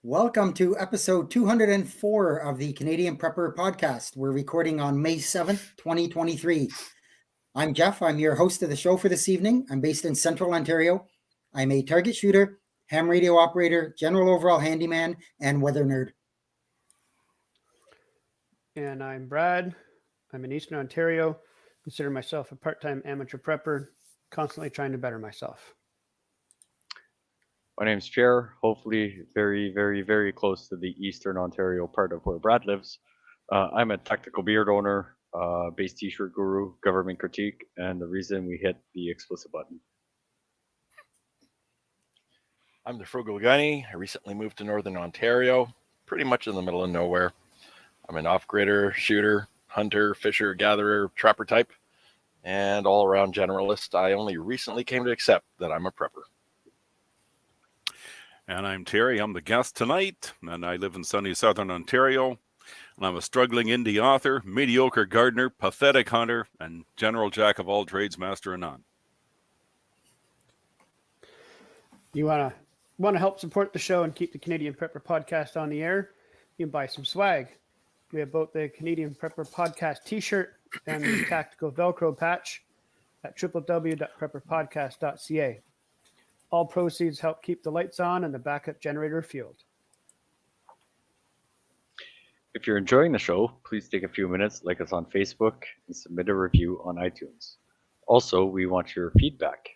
Welcome to episode 204 of the Canadian Prepper Podcast. We're recording on May 7th, 2023. I'm Jeff. I'm your host of the show for this evening. I'm based in Central Ontario. I'm a target shooter, ham radio operator, general overall handyman, and weather nerd. And I'm Brad. I'm in Eastern Ontario. Consider myself a part-time amateur prepper, constantly trying to better myself. My name's Pierre, hopefully very close to the Eastern Ontario part of where Brad lives. I'm a tactical beard owner, base t-shirt guru, government critique, and the reason we hit the explicit button. I'm the Frugal Gunny. I recently moved to Northern Ontario, pretty much in the middle of nowhere. I'm an off-grider, shooter, hunter, fisher, gatherer, trapper type, and all-around generalist. I only recently came to accept that I'm a prepper. And I'm Terry. I'm the guest tonight, and I live in sunny Southern Ontario. And I'm a struggling indie author, mediocre gardener, pathetic hunter, and general jack of all trades, master of none. You want to help support the show and keep the Canadian Prepper Podcast on the air? You can buy some swag. We have both the Canadian Prepper Podcast t-shirt and the tactical Velcro patch at www.prepperpodcast.ca. All proceeds help keep the lights on and the backup generator fueled. If you're enjoying the show, please take a few minutes, like us on Facebook, and submit a review on iTunes. Also, we want your feedback,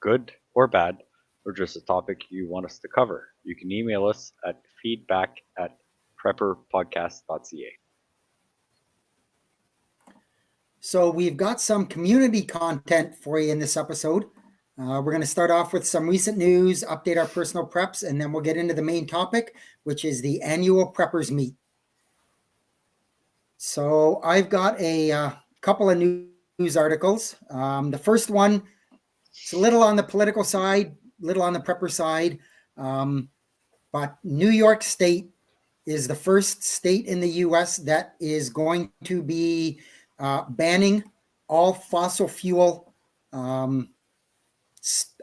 good or bad, or just a topic you want us to cover. You can email us at feedback@prepperpodcast.ca. So we've got some community content for you in this episode. We're going to start off with some recent news, update our personal preps, and then we'll get into the main topic, which is the annual Preppers Meet. So I've got a couple of news articles. The first one, it's a little on the political side, little on the prepper side, but New York State is the first state in the U.S. that is going to be banning all fossil fuel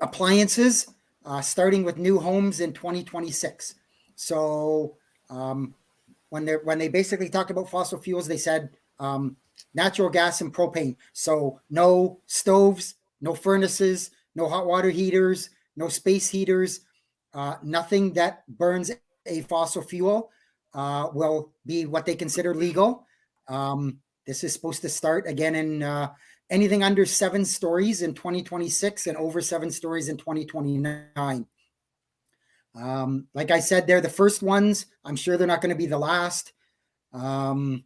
appliances, starting with new homes in 2026. So when they basically talked about fossil fuels, they said natural gas and propane. So no stoves, no furnaces, no hot water heaters, no space heaters, nothing that burns a fossil fuel will be what they consider legal. This is supposed to start again in anything under 7 stories in 2026 and over 7 stories in 2029. Like I said, they're the first ones. I'm sure they're not going to be the last. I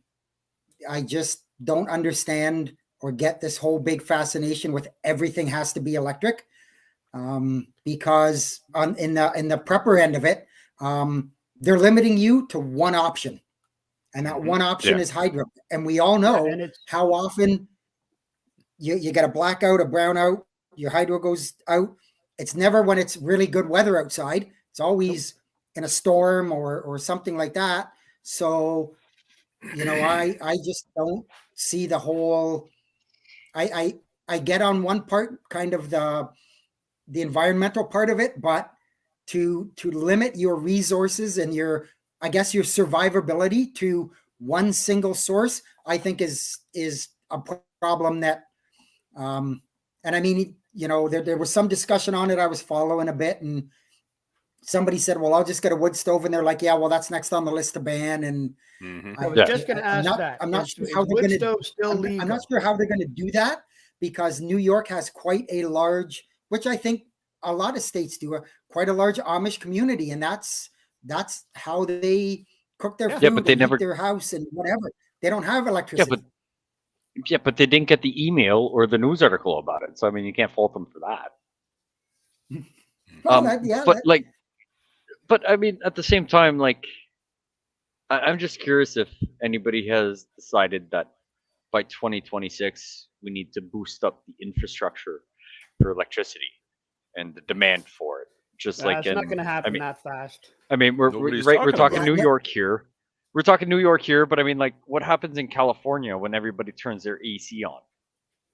just don't understand or get this whole big fascination with everything has to be electric. Because in the prepper end of it, they're limiting you to one option. And that one option is hydro. And we all know how often you get a blackout, a brownout, your hydro goes out. It's never when it's really good weather outside. It's always in a storm or something like that. So, I just don't see the whole. I get on one part, kind of the environmental part of it, but to limit your resources and your survivability to one single source, I think is a problem that. And I mean, there was some discussion on it. I was following a bit, and somebody said, well, I'll just get a wood stove. And they're like, yeah, well, that's next on the list to ban. And I was just going to ask that. I'm not sure how they're going to I'm not sure how they're going to do that, because New York has quite a large, which I think a lot of states do, quite a large Amish community. And that's how they cook their food, but they never heat their house and whatever. They don't have electricity. Yeah, but they didn't get the email or the news article about it. So, I mean, you can't fault them for that. But I mean, at the same time, like, I'm just curious if anybody has decided that by 2026, we need to boost up the infrastructure for electricity and the demand for it. Just like it's not going to happen that fast. I mean, we're talking New York here. We're talking New York here, but I mean, like, what happens in California when everybody turns their AC on?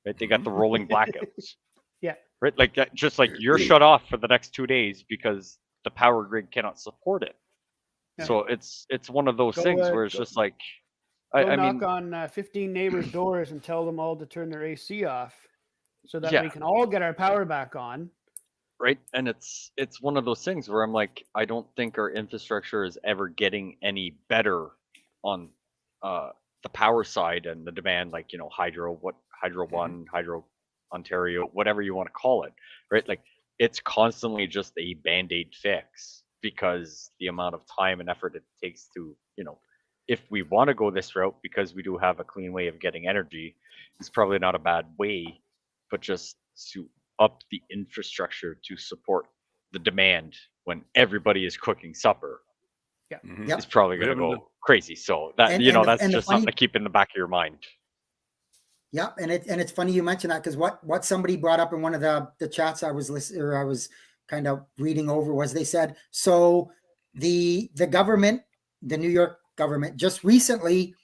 Right? They got the rolling blackouts. Yeah. Right? Like, just like you're shut off for the next 2 days because the power grid cannot support it. Yeah. So it's one of those Go, things where it's go- just like, Go I knock mean, on 15 neighbors' doors and tell them all to turn their AC off so that Yeah. we can all get our power back on. right? And it's one of those things where I'm like, I don't think our infrastructure is ever getting any better on the power side and the demand, like, you know, Hydro One, Hydro Ontario, whatever you want to call it, right? Like, it's constantly just a band-aid fix because the amount of time and effort it takes to, you know, if we want to go this route, because we do have a clean way of getting energy, it's probably not a bad way, but just to up the infrastructure to support the demand when everybody is cooking supper Mhm. Yep. is probably We going to haven't go crazy. So that, And- you know, and the- that's and the just something funny- to keep in the back of your mind. Yeah, and it's funny you mentioned that, because what somebody brought up in one of the chats I was listening, or I was kind of reading over, was they said, so the government, the New York government, just recently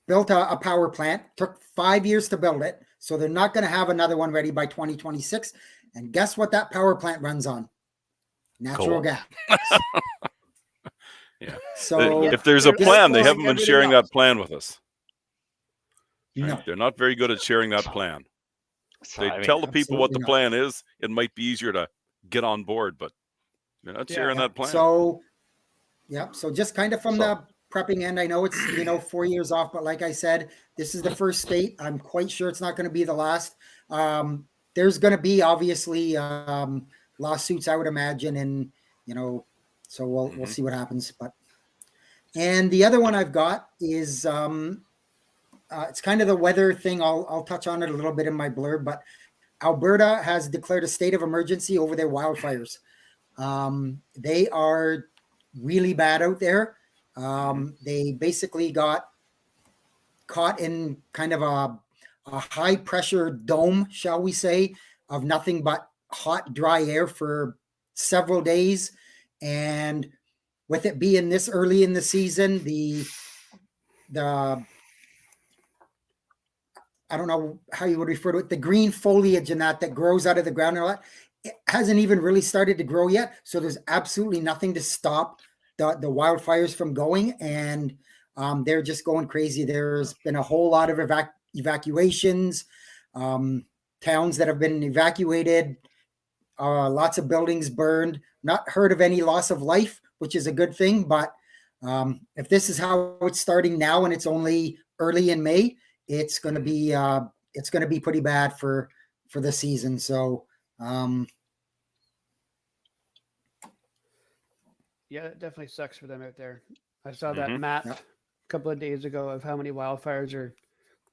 built a power plant, took 5 years to build it, so they're not going to have another one ready by 2026. And guess what that power plant runs on? Natural Coal. gas. Yeah. So If there's a They're plan, they like haven't been everything sharing else. that plan with us. Right? no, They're not very good at sharing that plan. So, They I mean, tell the people what the absolutely not. plan is. It might be easier to get on board, but they're not sharing that plan. So, yeah. So just kind of from So- the prepping end, I know it's, 4 years off, but like I said, this is the first state. I'm quite sure it's not going to be the last. There's going to be obviously lawsuits, I would imagine, and so we'll see what happens. But and the other one I've got is it's kind of the weather thing. I'll touch on it a little bit in my blurb, but Alberta has declared a state of emergency over their wildfires. They are really bad out there. They basically got caught in kind of a high pressure dome, shall we say, of nothing but hot, dry air for several days. And with it being this early in the season, the I don't know how you would refer to it, the green foliage and that grows out of the ground and all that, it hasn't even really started to grow yet. So there's absolutely nothing to stop the wildfires from going. And they're just going crazy. There's been a whole lot of evacuations, towns that have been evacuated, lots of buildings burned. Not heard of any loss of life, which is a good thing. But if this is how it's starting now and it's only early in May, it's going to be pretty bad for the season. So Yeah, it definitely sucks for them out there. I saw that Mhm. map Yeah. a couple of days ago of how many wildfires are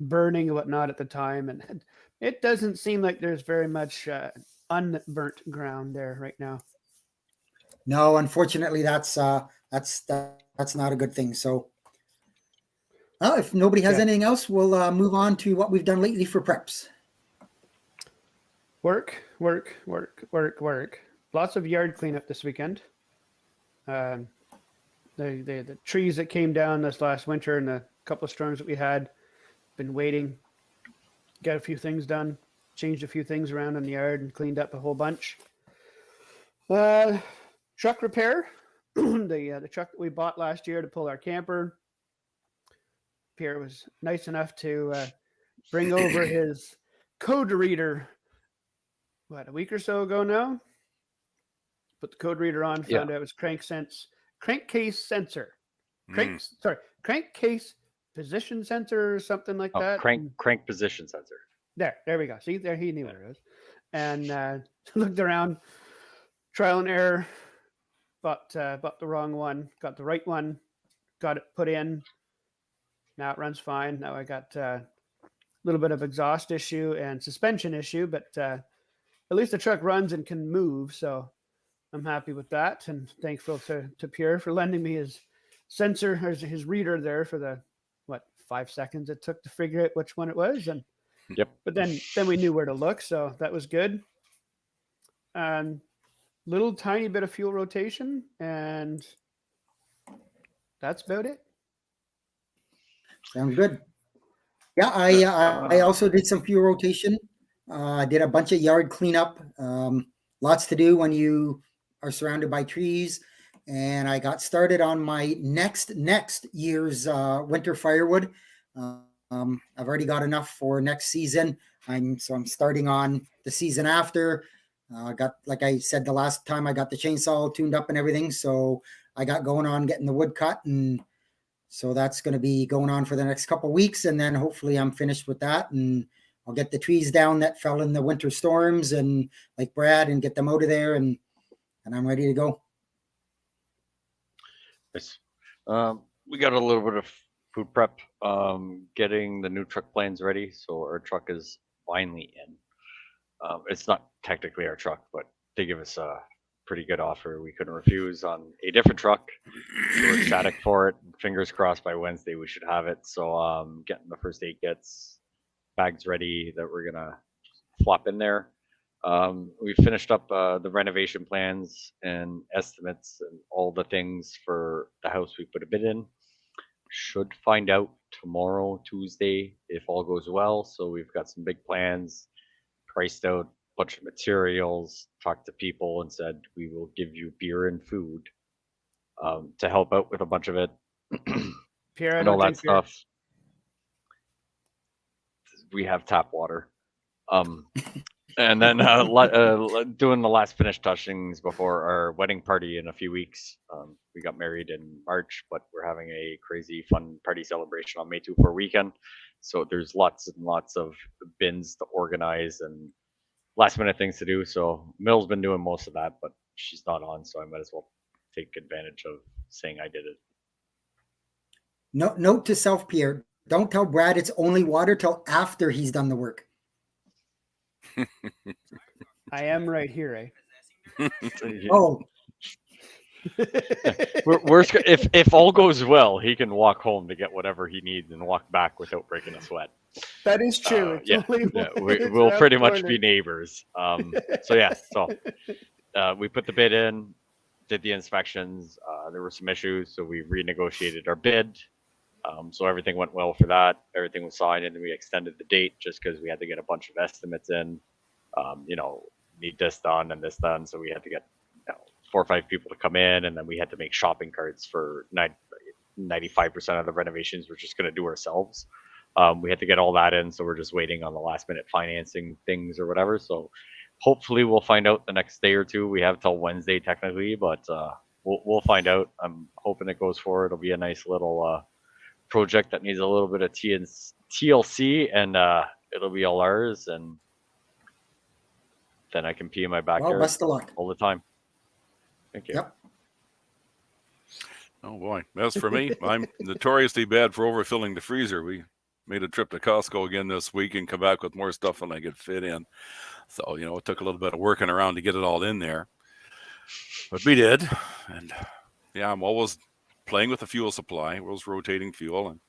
burning and whatnot at the time, and it doesn't seem like there's very much unburnt ground there right now. no, unfortunately, that's not a good thing. So if nobody has Yeah. anything else, we'll move on to what we've done lately for preps. Work. Lots of yard cleanup this weekend. The trees that came down this last winter and the couple of storms that we had, been waiting. Got a few things done, changed a few things around in the yard and cleaned up a whole bunch. Truck repair. The truck that we bought last year to pull our camper. Pierre was nice enough to bring over his code reader, a week or so ago now. Put the code reader on, found out it was crankcase sensor. Crankcase position sensor or something like that. Crank position sensor. There we go. See, there he knew what it was. And looked around, trial and error, bought the wrong one, got the right one, got it put in. Now it runs fine. Now I got a little bit of exhaust issue and suspension issue, but at least the truck runs and can move. So I'm happy with that, and thankful to Pierre for lending me his sensor, or his reader there for the 5 seconds it took to figure out which one it was. And Yep. But then we knew where to look, so that was good. Little tiny bit of fuel rotation, and that's about it. Sounds good. Yeah, I also did some fuel rotation. I did a bunch of yard cleanup. Lots to do when you are surrounded by trees. and I got started on my next year's winter firewood. I've already got enough for next season. I'm starting on the season after. Got, like I said the last time, I got the chainsaw tuned up and everything, so I got going on getting the wood cut, and so that's going to be going on for the next couple of weeks, and then hopefully I'm finished with that, and I'll get the trees down that fell in the winter storms, and like Brad, and get them out of there, and I'm ready to go. Nice. We got a little bit of food prep, getting the new truck plans ready. So our truck is finally in. It's not technically our truck, but they give us a pretty good offer we couldn't refuse on a different truck. So we're ecstatic for it. Fingers crossed by Wednesday we should have it. So getting the first aid kits, bags ready that we're gonna flop in there. We finished up the renovation plans and estimates and all the things for the house we put a bid in. Should find out tomorrow, Tuesday, if all goes well. So we've got some big plans, priced out a bunch of materials, talked to people and said we will give you beer and food to help out with a bunch of it. Pierre, and all that stuff. We have tap water. And then doing the last finish touchings before our wedding party in a few weeks. We got married in March, but we're having a crazy fun party celebration on May 2 for a weekend. So there's lots and lots of bins to organize and last minute things to do. So Mill's been doing most of that, but she's not on, so I might as well take advantage of saying I did it. Note to self, Pierre, don't tell Brad it's only water till after he's done the work. I am right here, eh? Oh. if all goes well, he can walk home to get whatever he needs and walk back without breaking a sweat. That is true. We'll pretty much be neighbors. So we put the bid in, did the inspections. There were some issues, so we renegotiated our bid. So everything went well for that. Everything was signed, and then we extended the date just because we had to get a bunch of estimates in. Need this done and this done. So we had to get 4 or 5 people to come in, and then we had to make shopping carts for 95% of the renovations we're just going to do ourselves. We had to get all that in, so we're just waiting on the last minute financing things or whatever. So hopefully we'll find out the next day or two. We have till Wednesday technically, but we'll find out. I'm hoping it goes forward. It'll be a nice little project that needs a little bit of TLC, and it'll be all ours, and then I can pee in my backyard. Well, best of luck all the time. Thank you. Yep. Oh boy, as for me, I'm notoriously bad for overfilling the freezer. We made a trip to Costco again this week and come back with more stuff than I could fit in. So, it took a little bit of working around to get it all in there, but we did. And yeah, I'm always playing with the fuel supply, always rotating fuel. And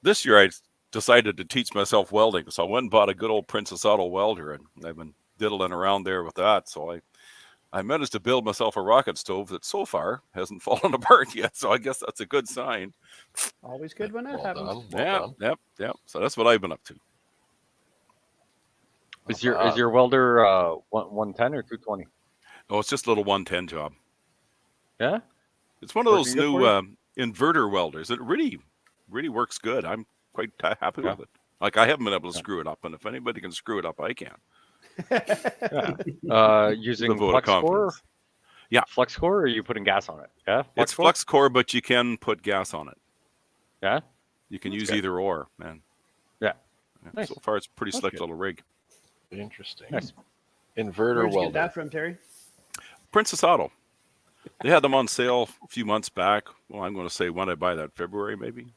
this year I decided to teach myself welding. So I went and bought a good old Princess Auto welder, and I've been diddling around there with that. So I managed to build myself a rocket stove that so far hasn't fallen apart yet. So I guess that's a good sign. Always good when that happens. Yep. So that's what I've been up to. Is your welder 110 or 220? Oh, it's just a little 110 job. Yeah. It's one of those new inverter welders. It really, really works good. I'm quite happy with it. Like, I haven't been able to screw it up, and if anybody can screw it up, I can. Using FlexCore? Yeah. FlexCore, or are you putting gas on it? Yeah. It's FlexCore, but you can put gas on it. Yeah. You can use either or, man. Yeah. Nice. So far, it's a pretty slick little rig. Interesting. Nice. Inverter Where'd you welder. get that from, Terry? Princess Auto. They had them on sale a few months back. Well, I'm going to say when I buy that, February maybe.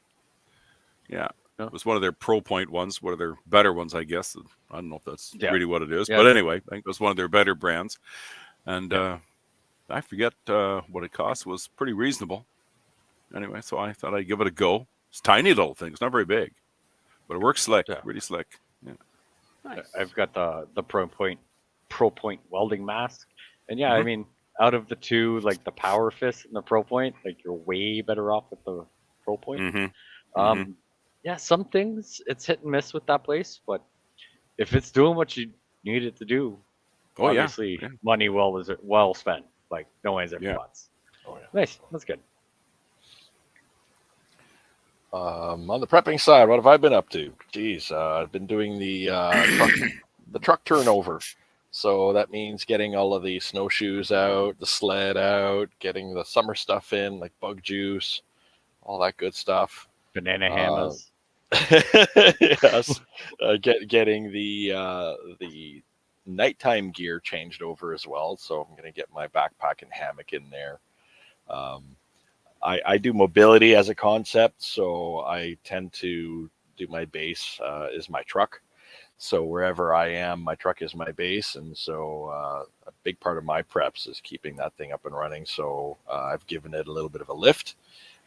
Yeah. It was one of their Pro Point ones, one of their better ones, I guess. I don't know if that's really what it is. Yeah. But anyway, I think it was one of their better brands. And I forget what it cost. It was pretty reasonable. Anyway, so I thought I'd give it a go. It's a tiny little thing. It's not very big. But it works slick, really slick. Yeah. Nice. I've got the Pro Point welding mask. And yeah, I mean, out of the two, like the Power Fist and the Pro Point, like you're way better off with the Pro Point. Yeah, some things it's hit and miss with that place, but if it's doing what you need it to do, obviously money well spent. Like no one's ever wants. Oh yeah. Nice. That's good. On the prepping side, what have I been up to? Geez, I've been doing the truck turnover. So that means getting all of the snowshoes out, the sled out, getting the summer stuff in, like bug juice, all that good stuff. Banana hammers. Yes, getting the nighttime gear changed over as well. So I'm going to get my backpack and hammock in there. I do mobility as a concept, so I tend to do my base is my truck. So wherever I am, my truck is my base, and so a big part of my preps is keeping that thing up and running. So I've given it a little bit of a lift,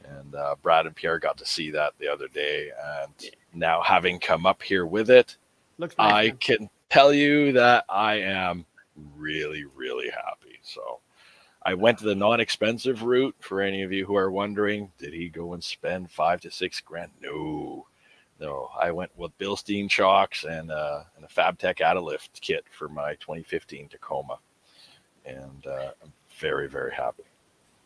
and Brad and Pierre got to see that the other day. And now having come up here with it, Looks nice, I man. can tell you that I am really, really happy. So I went to the non-expensive route. For any of you who are wondering, did he go and spend $5,000 to $6,000? No. I went with Bilstein shocks and a Fabtech Adalift kit for my 2015 Tacoma, and I'm very, very happy.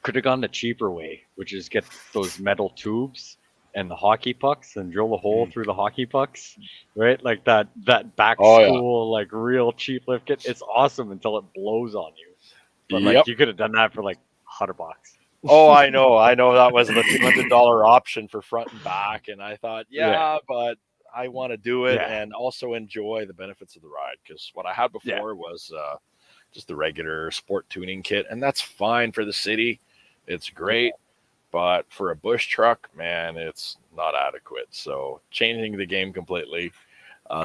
Could have gone the cheaper way, which is get those metal tubes and the hockey pucks and drill a hole through the hockey pucks, right? Like that back school, like real cheap lift kit. It's awesome until it blows on you. But like you could have done that for like $100. Oh, I know that was the $200 option for front and back, and I thought, but I want to do it and also enjoy the benefits of the ride, because what I had before was just the regular sport tuning kit, and that's fine for the city. It's great, but for a bush truck, man, it's not adequate. So changing the game completely.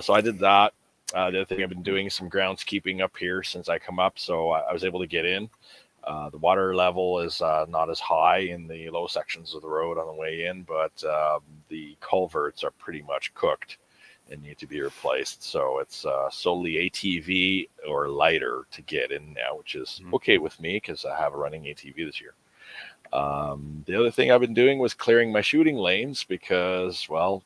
So I did that. The other thing I've been doing is some groundskeeping up here since I come up, so I was able to get in. The water level is not as high in the low sections of the road on the way in, but the culverts are pretty much cooked and need to be replaced. So it's solely ATV or lighter to get in now, which is okay with me because I have a running ATV this year. The other thing I've been doing was clearing my shooting lanes because, well,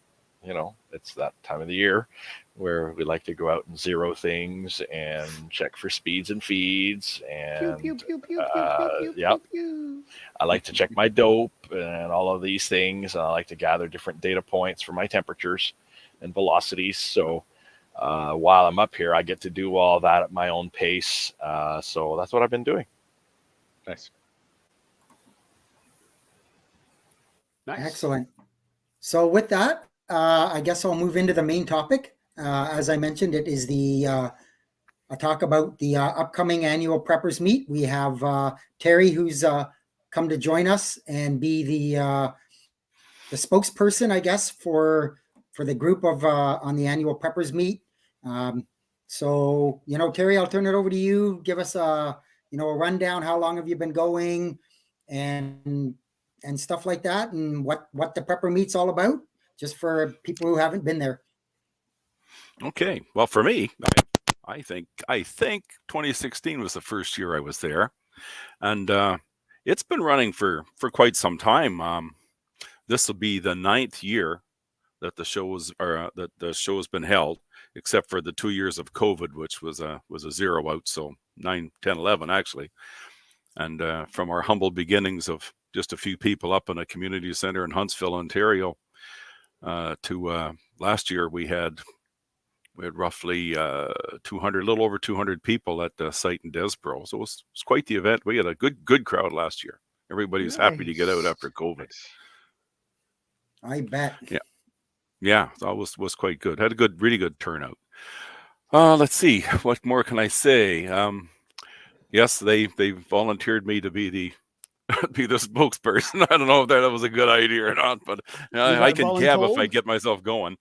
it's that time of the year where we like to go out and zero things and check for speeds and feeds. And I like to check my dope and all of these things. I like to gather different data points for my temperatures and velocities. So while I'm up here, I get to do all that at my own pace. So that's what I've been doing. Nice. Excellent. So with that, I guess I'll move into the main topic. As I mentioned, it is a talk about the upcoming annual Preppers Meet. We have Terry, who's come to join us and be the spokesperson, I guess, for the group of on the annual Preppers Meet. So, Terry, I'll turn it over to you. Give us a rundown. How long have you been going, and stuff like that, and what the Prepper Meet's all about, just for people who haven't been there. Okay. Well, for me, I think 2016 was the first year I was there, and it's been running for quite some time. This will be the 9th year that the show has been held, except for the 2 years of COVID, which was a zero out, so 9, 10, 11 actually. And from our humble beginnings of just a few people up in a community center in Huntsville, Ontario, to last year we had roughly 200, a little over 200 people at the site in Desborough. So it was quite the event. We had a good crowd last year. Everybody was happy to get out after COVID. I bet. Yeah, that was quite good. Had a really good turnout. Let's see, what more can I say? Yes, they volunteered me to be the spokesperson. I don't know if that was a good idea or not, but I can gab if I get myself going.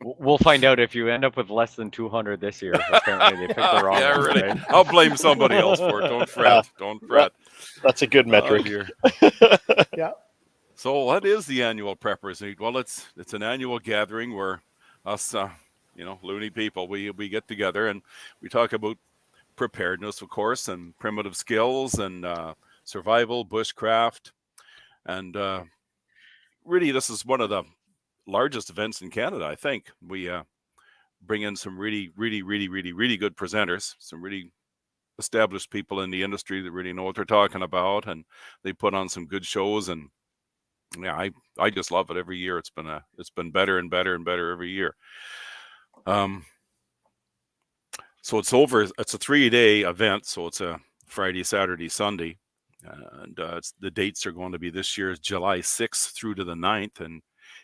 We'll find out if you end up with less than 200 this year. Apparently they picked the wrong one, really. right? I'll blame somebody else for it. Don't fret. Don't fret. That's a good metric. Yeah. So what is the annual Preppers Meet? Well, it's an annual gathering where us, loony people, we get together and we talk about preparedness, of course, and primitive skills and survival, bushcraft, and really this is one of the largest events in Canada. I think we bring in some really good presenters, some really established people in the industry that really know what they're talking about, and they put on some good shows. And yeah, I just love it every year. It's been better and better and better every year. So it's a 3-day event. So it's a Friday, Saturday, Sunday. And the dates are going to be this year, July 6th through to the 9th, and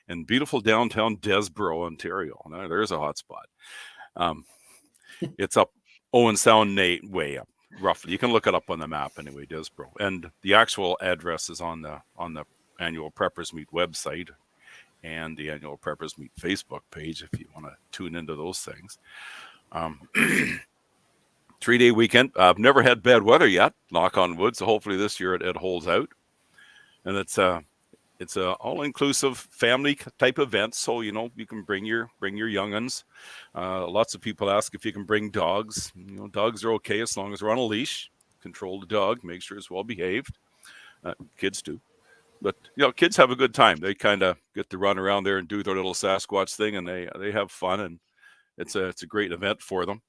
in beautiful downtown Desborough, Ontario. Now, there's a hot spot. It's up Owen Sound way up, roughly. You can look it up on the map anyway, Desborough. And the actual address is on the Annual Preppers Meet website and the Annual Preppers Meet Facebook page if you want to tune into those things. 3-day weekend. I've never had bad weather yet, knock on wood. So hopefully this year it holds out. And it's a all-inclusive family type event. So, you know, you can bring your young'uns. Lots of people ask if you can bring dogs. You know, dogs are okay as long as they're on a leash. Control the dog, make sure it's well behaved. Kids do. But, you know, kids have a good time. They kind of get to run around there and do their little Sasquatch thing, and they have fun, and it's a great event for them.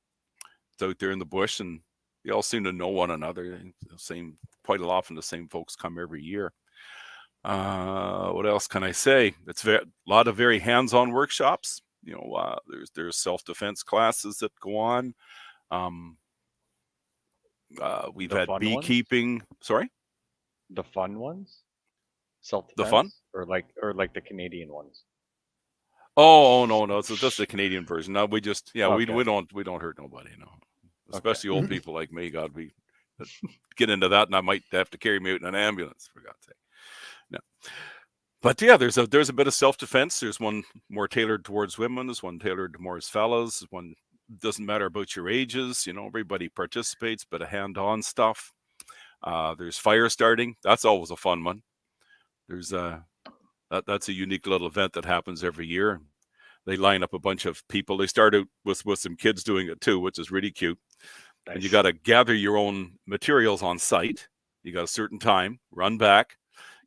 It's out there in the bush, and they all seem to know one another. Quite often the same folks come every year. What else can I say? It's a lot of very hands-on workshops. You know, there's self-defense classes that go on. We've had beekeeping. Sorry, the fun ones. Self-defense? The fun, or like the Canadian ones. Oh no! So that's the Canadian version. No, we just Okay. we don't hurt nobody. No, especially old people like me. God, we get into that, and I might have to carry me out in an ambulance, for God's sake. No, but yeah, there's a bit of self-defense. There's one more tailored towards women. There's one tailored towards fellas. One doesn't matter about your ages. You know, everybody participates, but a hand-on stuff. There's fire starting. That's always a fun one. There's that's a unique little event that happens every year. They line up a bunch of people. They start out with some kids doing it too, which is really cute. Nice. And you got to gather your own materials on site. You got a certain time, run back,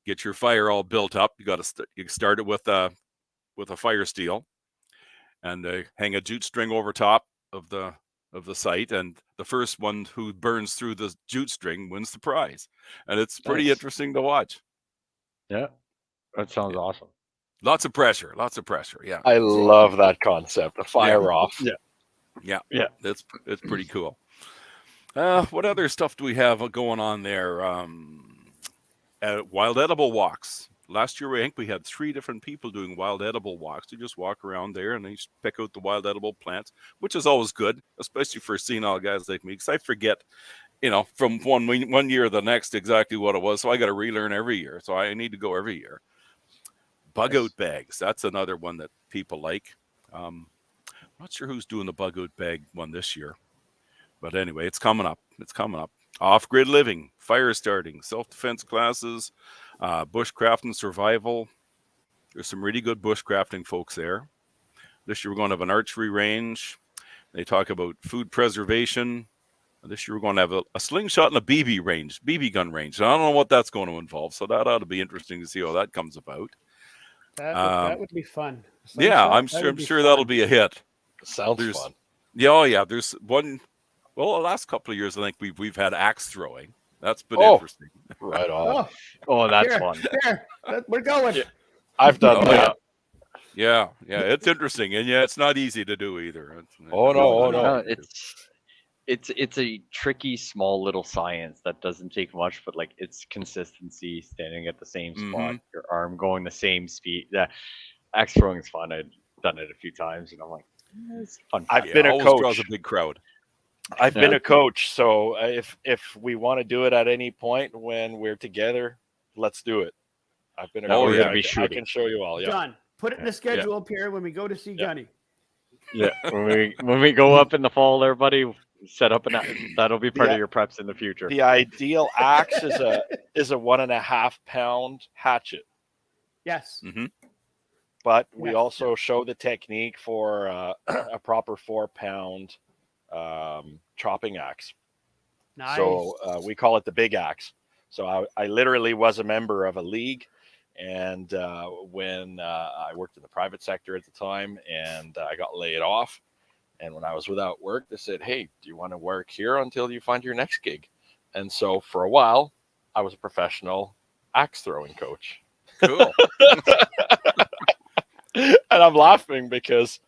get your fire all built up. You got to you start it with a fire steel, and hang a jute string over top of the site. And the first one who burns through the jute string wins the prize. And it's pretty interesting to watch. Yeah, that sounds awesome. Lots of pressure. Yeah, I love that concept. The fire off. Yeah. It's pretty cool. What other stuff do we have going on there? Wild edible walks. Last year, I think we had 3 different people doing wild edible walks. You just walk around there and they pick out the wild edible plants, which is always good, especially for senile guys like me, because I forget, you know, from one year to the next exactly what it was. So I got to relearn every year. So I need to go every year. Bug out bags. That's another one that people like. Not sure who's doing the bug out bag one this year, but anyway, it's coming up. Off-grid living, fire starting, self-defense classes, bushcraft survival. There's some really good bushcrafting folks there. This year we're going to have an archery range. They talk about food preservation. This year we're going to have a slingshot and a BB gun range. I don't know what that's going to involve, so that ought to be interesting to see how that comes about. That would be fun. Yeah, I'm sure that'll be a hit. Sounds fun. Yeah. There's one. Well, the last couple of years, I think we've had axe throwing. That's been interesting. Right on. Oh, that's fun. Here, we're going. Yeah. I've done that. Yeah, it's interesting, and it's not easy to do either. No. It's a tricky, small little science that doesn't take much, but like it's consistency, standing at the same spot, your arm going the same speed. Yeah, axe throwing is fun. I've done it a few times, and I'm like, it's fun. I've been a coach. Draws a big crowd. I've been a coach, so if we want to do it at any point when we're together, let's do it. I've been a coach. I can show you all. Yeah. Done. Put it in the schedule up here when we go to see Gunny. Yeah, when we go up in the fall there, buddy, set up that'll be part of your preps in the future. The ideal axe is a 1.5 pound hatchet. Yes. Mm-hmm. But we also show the technique for a proper 4 pound chopping axe. Nice. So we call it the big axe. So I literally was a member of a league, and when I worked in the private sector at the time, and I got laid off, And when I was without work, they said, "Hey, do you want to work here until you find your next gig?" And so for a while, I was a professional axe throwing coach. Cool. And I'm laughing because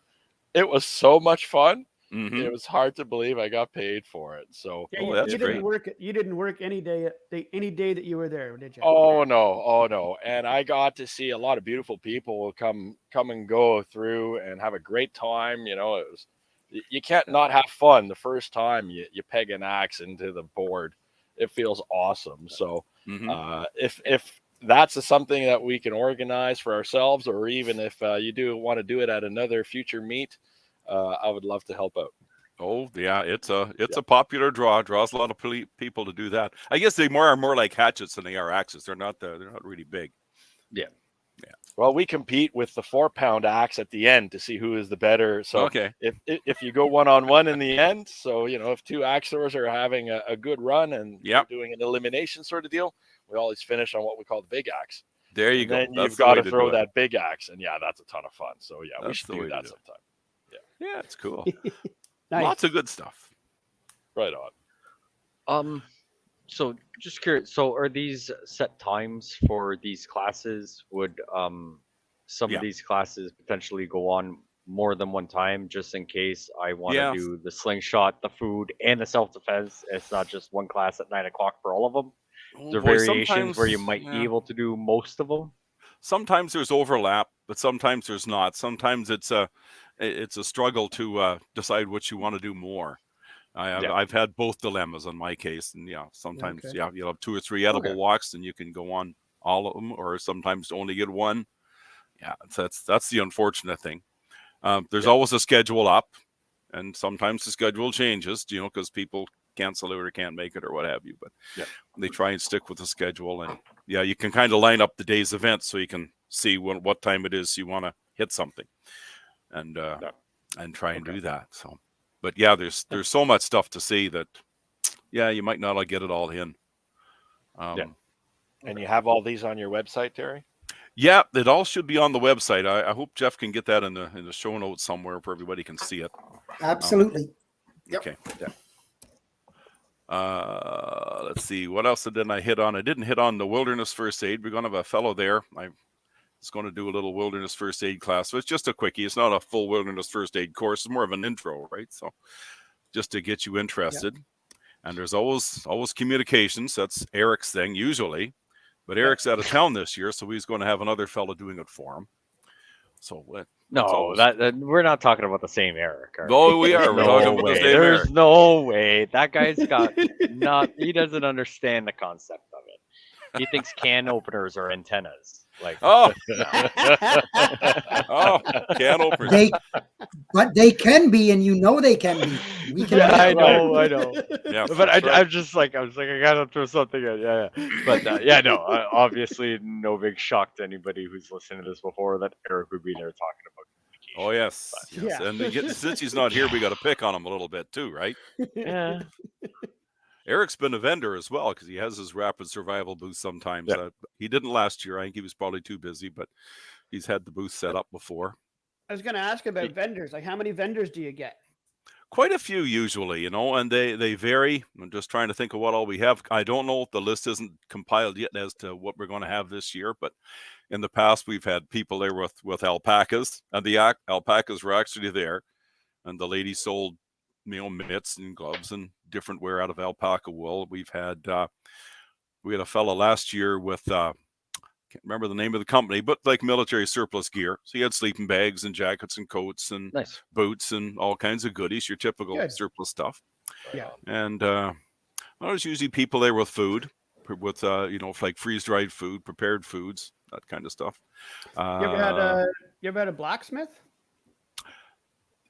it was so much fun. Mm-hmm. It was hard to believe I got paid for it. So that's you great. didn't work any day that you were there, did you? Oh no. And I got to see a lot of beautiful people come and go through and have a great time. You know, you can't not have fun the first time you peg an axe into the board. It feels awesome. So if that's something that we can organize for ourselves, or even if you do want to do it at another future meet, I would love to help out. Oh yeah, it's a popular draw. Draws a lot of people to do that. I guess they are more like hatchets than they are axes. They're not really big. Yeah. Well, we compete with the 4-pound axe at the end to see who is the better. So okay, if you go 1-on-1 in the end, so if 2 axe throwers are having a good run and you're doing an elimination sort of deal, we always finish on what we call the big axe. There you go. Then you've got to throw that big axe, and that's a ton of fun. So we should do that sometime. Yeah, it's cool. Nice. Lots of good stuff. Right on. So just curious. So are these set times for these classes? Would some of these classes potentially go on more than one time, just in case I want to do the slingshot, the food, and the self-defense? It's not just one class at 9 o'clock for all of them. There are variations where you might be able to do most of them. Sometimes there's overlap, but sometimes there's not. Sometimes it's a struggle to decide what you want to do more. I've had both dilemmas in my case, and sometimes you'll have 2 or 3 edible walks, and you can go on all of them, or sometimes only get one. Yeah, that's the unfortunate thing. There's always a schedule up, and sometimes the schedule changes, because people cancel it or can't make it or what have you. But they try and stick with the schedule, and you can kind of line up the day's events so you can see what time it is you want to hit something, and try and do that. So. But there's so much stuff to see that, you might not get it all in. And you have all these on your website, Terry? Yeah, it all should be on the website. I hope Jeff can get that in the show notes somewhere where everybody can see it. Absolutely. Okay. Let's see. What else didn't I hit on? I didn't hit on the wilderness first aid. We're going to have a fellow there. It's going to do a little wilderness first aid class. So it's just a quickie. It's not a full wilderness first aid course. It's more of an intro, right? So just to get you interested. And there's always communications. That's Eric's thing usually, but Eric's out of town this year, so he's going to have another fellow doing it for him. So that we're not talking about the same Eric. No, we are. We're talking about the same Eric. There's no way that guy's he doesn't understand the concept of it. He thinks can openers are antennas. Can openers. But they can be, and they can be. We can. I know. Yeah, but I'm just like, I gotta throw something in. But obviously, no big shock to anybody who's listened to this before that Eric would be there talking about communication. Oh yes, and since he's not here, we got to pick on him a little bit too, right? Yeah. Eric's been a vendor as well because he has his rapid survival booth sometimes. He didn't last year. I think he was probably too busy, but he's had the booth set up before. I was going to ask about vendors. Like, how many vendors do you get? Quite a few usually, and they vary. I'm just trying to think of what all we have. I don't know if the list isn't compiled yet as to what we're going to have this year, but in the past we've had people there with alpacas, and the alpacas were actually there, and the lady sold mitts and gloves and different wear out of alpaca wool. We had a fella last year with can't remember the name of the company, but like military surplus gear. So he had sleeping bags and jackets and coats and boots and all kinds of goodies, your typical surplus stuff. Yeah. And there's usually people there with food, with like freeze-dried food, prepared foods, that kind of stuff. You ever had a blacksmith?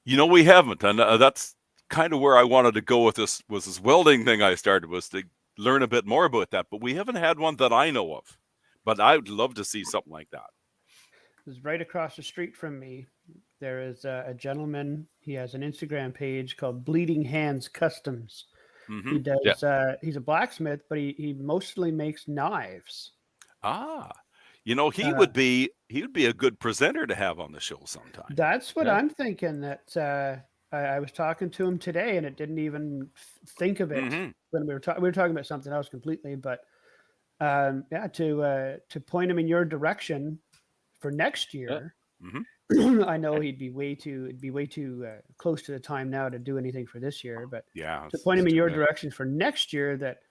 We haven't, and that's kind of where I wanted to go with this welding thing I started, was to learn a bit more about that, but we haven't had one that I know of, but I would love to see something like that. It's right across the street from me. There is a gentleman. He has an Instagram page called Bleeding Hands Customs. Mm-hmm. He does. He's a blacksmith, but he mostly makes knives. He would be a good presenter to have on the show sometime. That's what I'm thinking. That I was talking to him today, and it didn't even think of it Mhm. when we were talking about something else completely. But yeah, to point him in your direction for next year. Mhm. I know it'd be way too close to the time now to do anything for this year, but Yeah. to point him in too your bad. direction for next year, that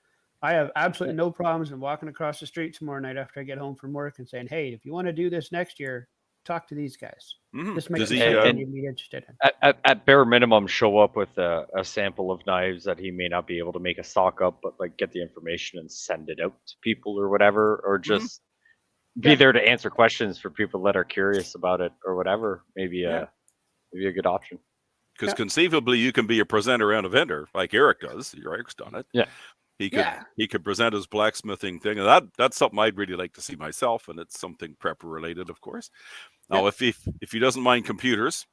I have absolutely no problems in walking across the street tomorrow night after I get home from work and saying, "Hey, if you want to do this next year, talk to these guys. Mhm. This makes Does he, sense and and you'd be interested in." at bare minimum, show up with a sample of knives that he may not be able to make a stock up, but like get the information and send it out to people or whatever, or just be Yeah. there to answer questions for people that are curious about it or whatever. Maybe Yeah. maybe a good option. Because Yeah. conceivably you can be a presenter and a vendor like Eric does. Eric's done it. Yeah. He could Yeah. he could present his blacksmithing thing, and that's something I'd really like to see myself, and it's something prepper related, of course. Now, if he doesn't mind computers,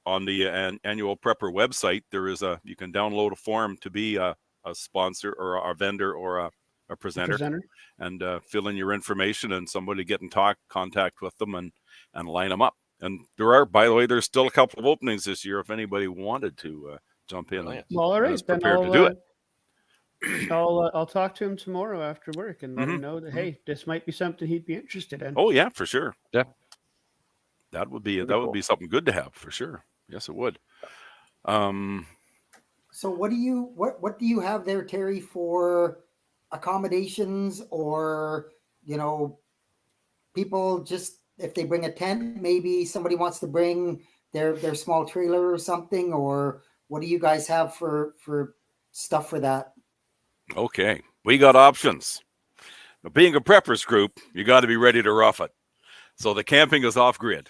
on the annual prepper website, there is you can download a form to be a sponsor or a vendor or a presenter, and fill in your information, and somebody get in contact with them and line them up. And there are, by the way, there's still a couple of openings this year if anybody wanted to jump in. Brilliant. Well, all right, is then prepared to do it. I'll talk to him tomorrow after work and let him Mhm. know that hey, this might be something he'd be interested in. Oh yeah, for sure. Yeah. That would be Pretty cool. something good to have for sure. Yes, it would. So what do you have there, Terry, for accommodations, or people just if they bring a tent, maybe somebody wants to bring their small trailer or something, or what do you guys have for stuff for that? Okay, we got options. Now, being a preppers group, you got to be ready to rough it. So the camping is off grid.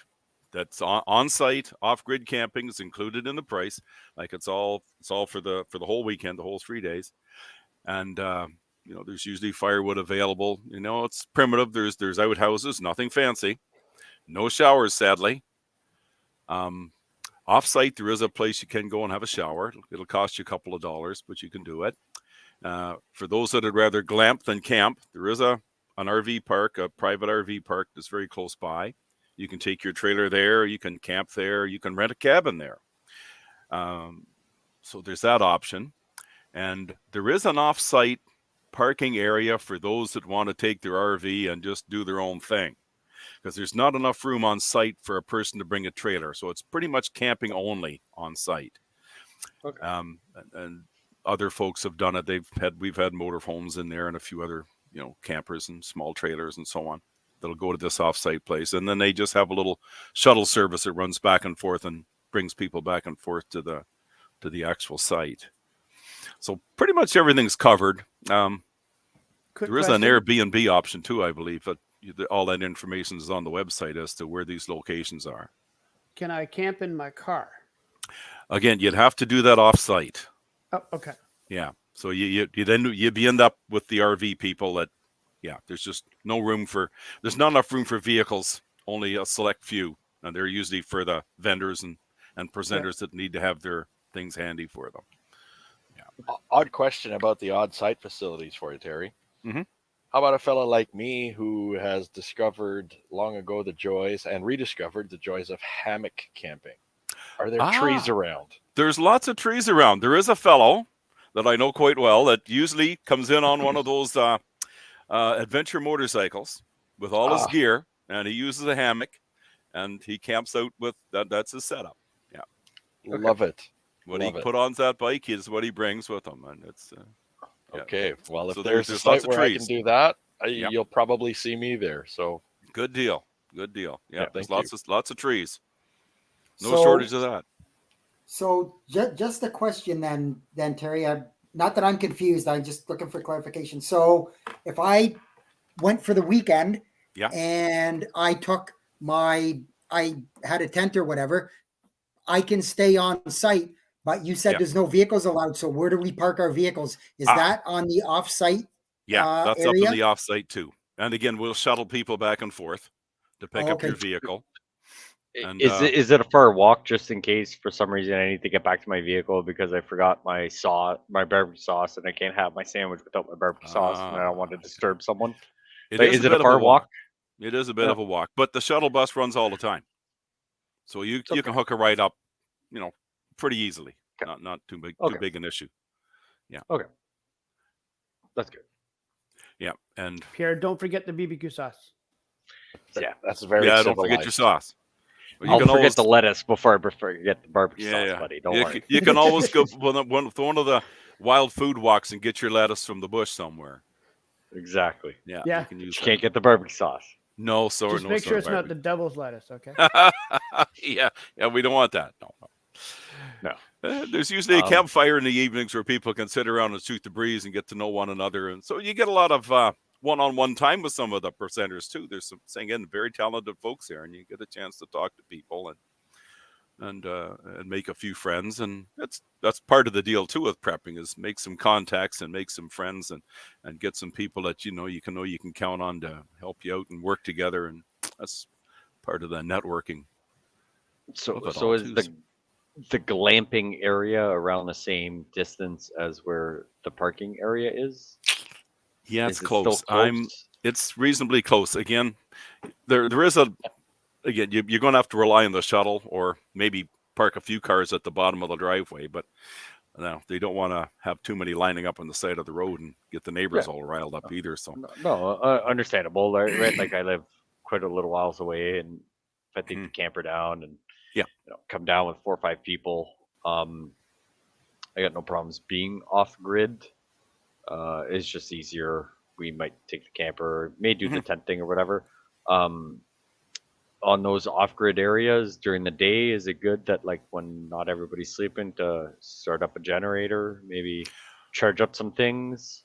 That's on site. Off grid camping is included in the price. Like it's all for the whole weekend, the whole 3 days. And there's usually firewood available. It's primitive. There's outhouses, nothing fancy. No showers, sadly. Off site, there is a place you can go and have a shower. It'll cost you a couple of dollars, but you can do it. For those that would rather glamp than camp, there is an RV park, a private RV park that's very close by. You can take your trailer there. You can camp there. You can rent a cabin there. So there's that option. And there is an off-site parking area for those that want to take their RV and just do their own thing, because there's not enough room on site for a person to bring a trailer. So it's pretty much camping only on site. Okay. And other folks have done it. We've had motorhomes in there and a few other, campers and small trailers and so on that'll go to this off-site place. And then they just have a little shuttle service that runs back and forth and brings people back and forth to the actual site. So pretty much everything's covered. There is an Airbnb option too, I believe, but all that information is on the website as to where these locations are. Can I camp in my car? Again, you'd have to do that off-site. Oh, okay. Yeah. So you'd end up with the RV people that, there's just there's not enough room for vehicles, only a select few. And they're usually for the vendors and presenters that need to have their things handy for them. Yeah. Odd question about the odd site facilities for you, Terry. Mm-hmm. How about a fella like me who has discovered long ago the joys and rediscovered the joys of hammock camping? Are there trees around? There's lots of trees around. There is a fellow that I know quite well that usually comes in on one of those adventure motorcycles with all his gear, and he uses a hammock, and he camps out with that. That's his setup. Yeah, love it. What he put on that bike is what he brings with him, and it's okay. Well, if so there's a site where I can do that, you'll probably see me there. So good deal. Yeah, there's lots of trees. No So- shortage of that. So just a question then Terry, not that I'm confused, I'm just looking for clarification. So if I went for the weekend and I had a tent or whatever, I can stay on site, but you said there's no vehicles allowed. So where do we park our vehicles? Is that on the off-site? Yeah, that's area? up in the off-site too. And again, we'll shuttle people back and forth to pick up your vehicle. And, is it a far walk, just in case for some reason I need to get back to my vehicle because I forgot my barbecue sauce, and I can't have my sandwich without my barbecue sauce, and I don't want to disturb someone? Is it a far walk? It is a bit of a walk, but the shuttle bus runs all the time. So you can hook a ride up, pretty easily. Okay. Not too big Okay. too big an issue. That's good. Yeah, and Pierre, don't forget the BBQ sauce. Yeah. That's very yeah, don't civilized. forget your sauce. But you I'll can forget always, the lettuce before I forget the barbecue yeah, sauce, yeah. buddy. Don't you, worry. You can always go one of the wild food walks and get your lettuce from the bush somewhere. Exactly. Yeah, Yeah. you can use You that. can't get the barbecue sauce. No, sorry, Just no, make sure sorry, it's not the barbecue. devil's lettuce, okay? yeah, we don't want that. No. There's usually a Um, campfire in the evenings where people can sit around and shoot the breeze and get to know one another, and so you get a lot of one-on-one time with some of the presenters too. There's some, again, very talented folks there, and you get a chance to talk to people and make a few friends, and that's part of the deal too with prepping, is make some contacts and make some friends and get some people that you can count on to help you out and work together, and that's part of the networking. So of it so all, is too. the glamping area around the same distance as where the parking area is? Yeah, Is it's it still close. It's reasonably close. Again, there is you're going to have to rely on the shuttle, or maybe park a few cars at the bottom of the driveway, but no, they don't want to have too many lining up on the side of the road and get the neighbors all riled up either. So No, understandable, right? Like I live quite a little whiles away, and if I take the camper down and Yeah. come down with 4 or 5 people, I got no problems being off grid. It's just easier. We might take the camper, may do the tent thing or whatever. On those off grid areas during the day, is it good that, like, when not everybody's sleeping, to start up a generator, maybe charge up some things?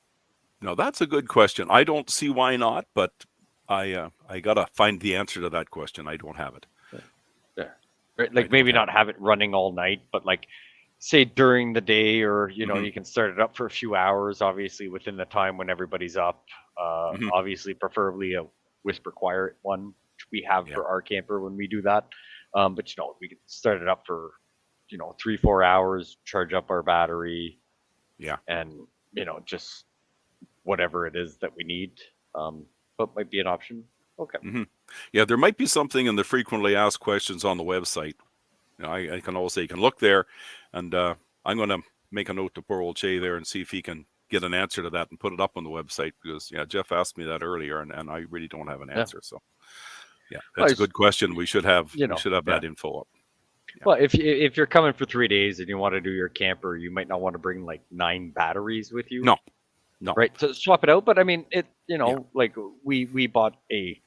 no, that's a good question. I don't see why not, but I gotta find the answer to that question. I don't have it. Right, I like don't maybe have not have it running all night, but like say during the day, or you can start it up for a few hours, obviously within the time when everybody's up. Obviously, preferably a whisper quiet one, which we have for our camper when we do that. But we could start it up for 3-4 hours, charge up our battery, and just whatever it is that we need. But might be an option. Okay. Yeah, there might be something in the frequently asked questions on the website. I can always say you can look there, and I'm going to make a note to poor old Jay there and see if he can get an answer to that and put it up on the website, because Jeff asked me that earlier, and I really don't have an answer. So that's a good question. We should have that info up. Well, if you're coming for 3 days and you want to do your camper, you might not want to bring like 9 batteries with you. No. Right, to swap it out. But I mean, like we bought a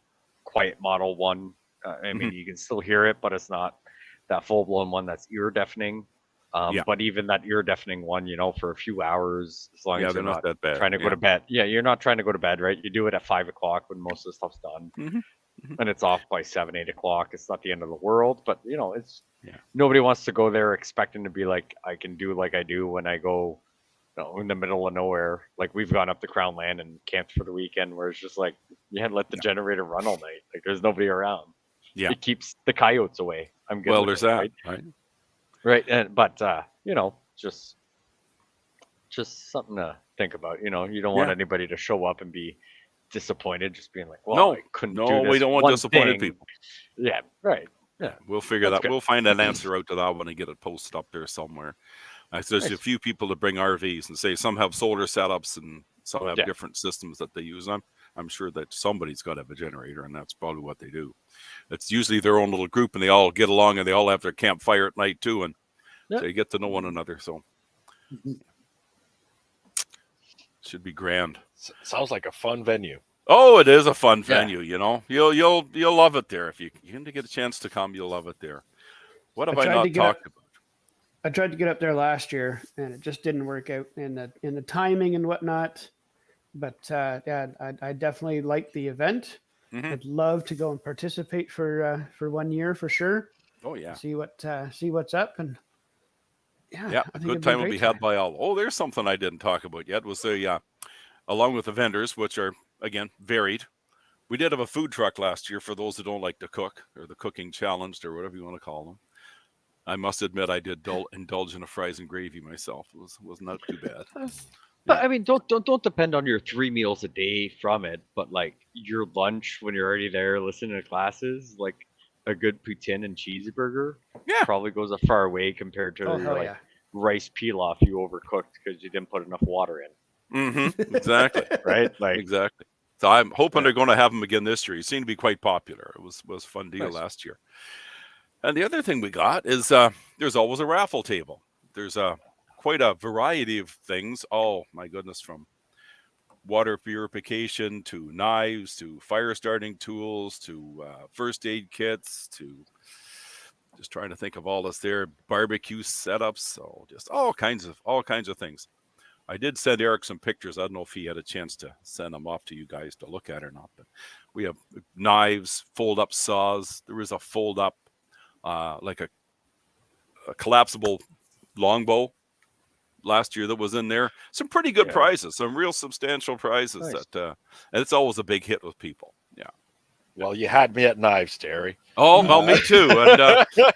quiet model one. I mean, you can still hear it, but it's not that full blown one that's ear deafening. But even that ear deafening one, for a few hours, as long as they're you're not that bad. trying to go to bed. Yeah, you're not trying to go to bed, right? You do it at 5 o'clock when most of the stuff's done, and it's off by 7-8 o'clock. It's not the end of the world, but it's nobody wants to go there expecting to be like, I can do like I do when I go in the middle of nowhere. Like we've gone up to Crown Land and camped for the weekend, where it's just like let the generator run all night. Like there's nobody around. Yeah, it keeps the coyotes away. I'm good. Well, with there's it, that, right? And but just something to think about. You don't want anybody to show up and be disappointed, just being like, well, I couldn't do this. We don't want disappointed people. Yeah, right. Yeah, we'll figure that. We'll find an answer out to that one and get it posted up there somewhere. There's a few people that bring RVs, and say some have solar setups and some have different systems that they use. I'm sure that somebody's got to have a generator, and that's probably what they do. It's usually their own little group, and they all get along, and they all have their campfire at night too, and they get to know one another. So should be grand. Sounds like a fun venue. Oh, it is a fun venue. You'll love it there. If you get a chance to come, you'll love it there. What have I not talked about? I tried to get up there last year, and it just didn't work out in the timing and whatnot. But I definitely like the event. I'd love to go and participate for 1 year for sure. Oh yeah. See what's up, and a good time will be had by all. Oh, there's something I didn't talk about yet. Was the along with the vendors, which are again varied. We did have a food truck last year for those who don't like to cook, or the cooking challenged, or whatever you want to call them. I must admit, I did indulge in a fries and gravy myself. It was not too bad. But I mean, don't depend on your 3 meals a day from it. But like your lunch when you're already there listening to classes, like a good poutine and cheeseburger Yeah. probably goes a far way compared to Oh, your hell like yeah. rice pilaf you overcooked because you didn't put enough water in, Exactly. right? Like, Exactly. So I'm hoping Yeah. they're going to have them again this year. He seemed to be quite popular. It was a fun deal Nice. last year. And the other thing we got is there's always a raffle table. There's quite a variety of things. Oh my goodness, from water purification to knives to fire starting tools to first aid kits to just trying to think of all this there, barbecue setups. So just all kinds of things. I did send Eric some pictures. I don't know if he had a chance to send them off to you guys to look at or not, but we have knives, fold up saws. There is a fold up like a collapsible longbow last year that was in there. Some pretty good prizes, some real substantial prizes. Nice. That and it's always a big hit with people. Yeah. Well, you had me at knives, Terry. Oh well, me too.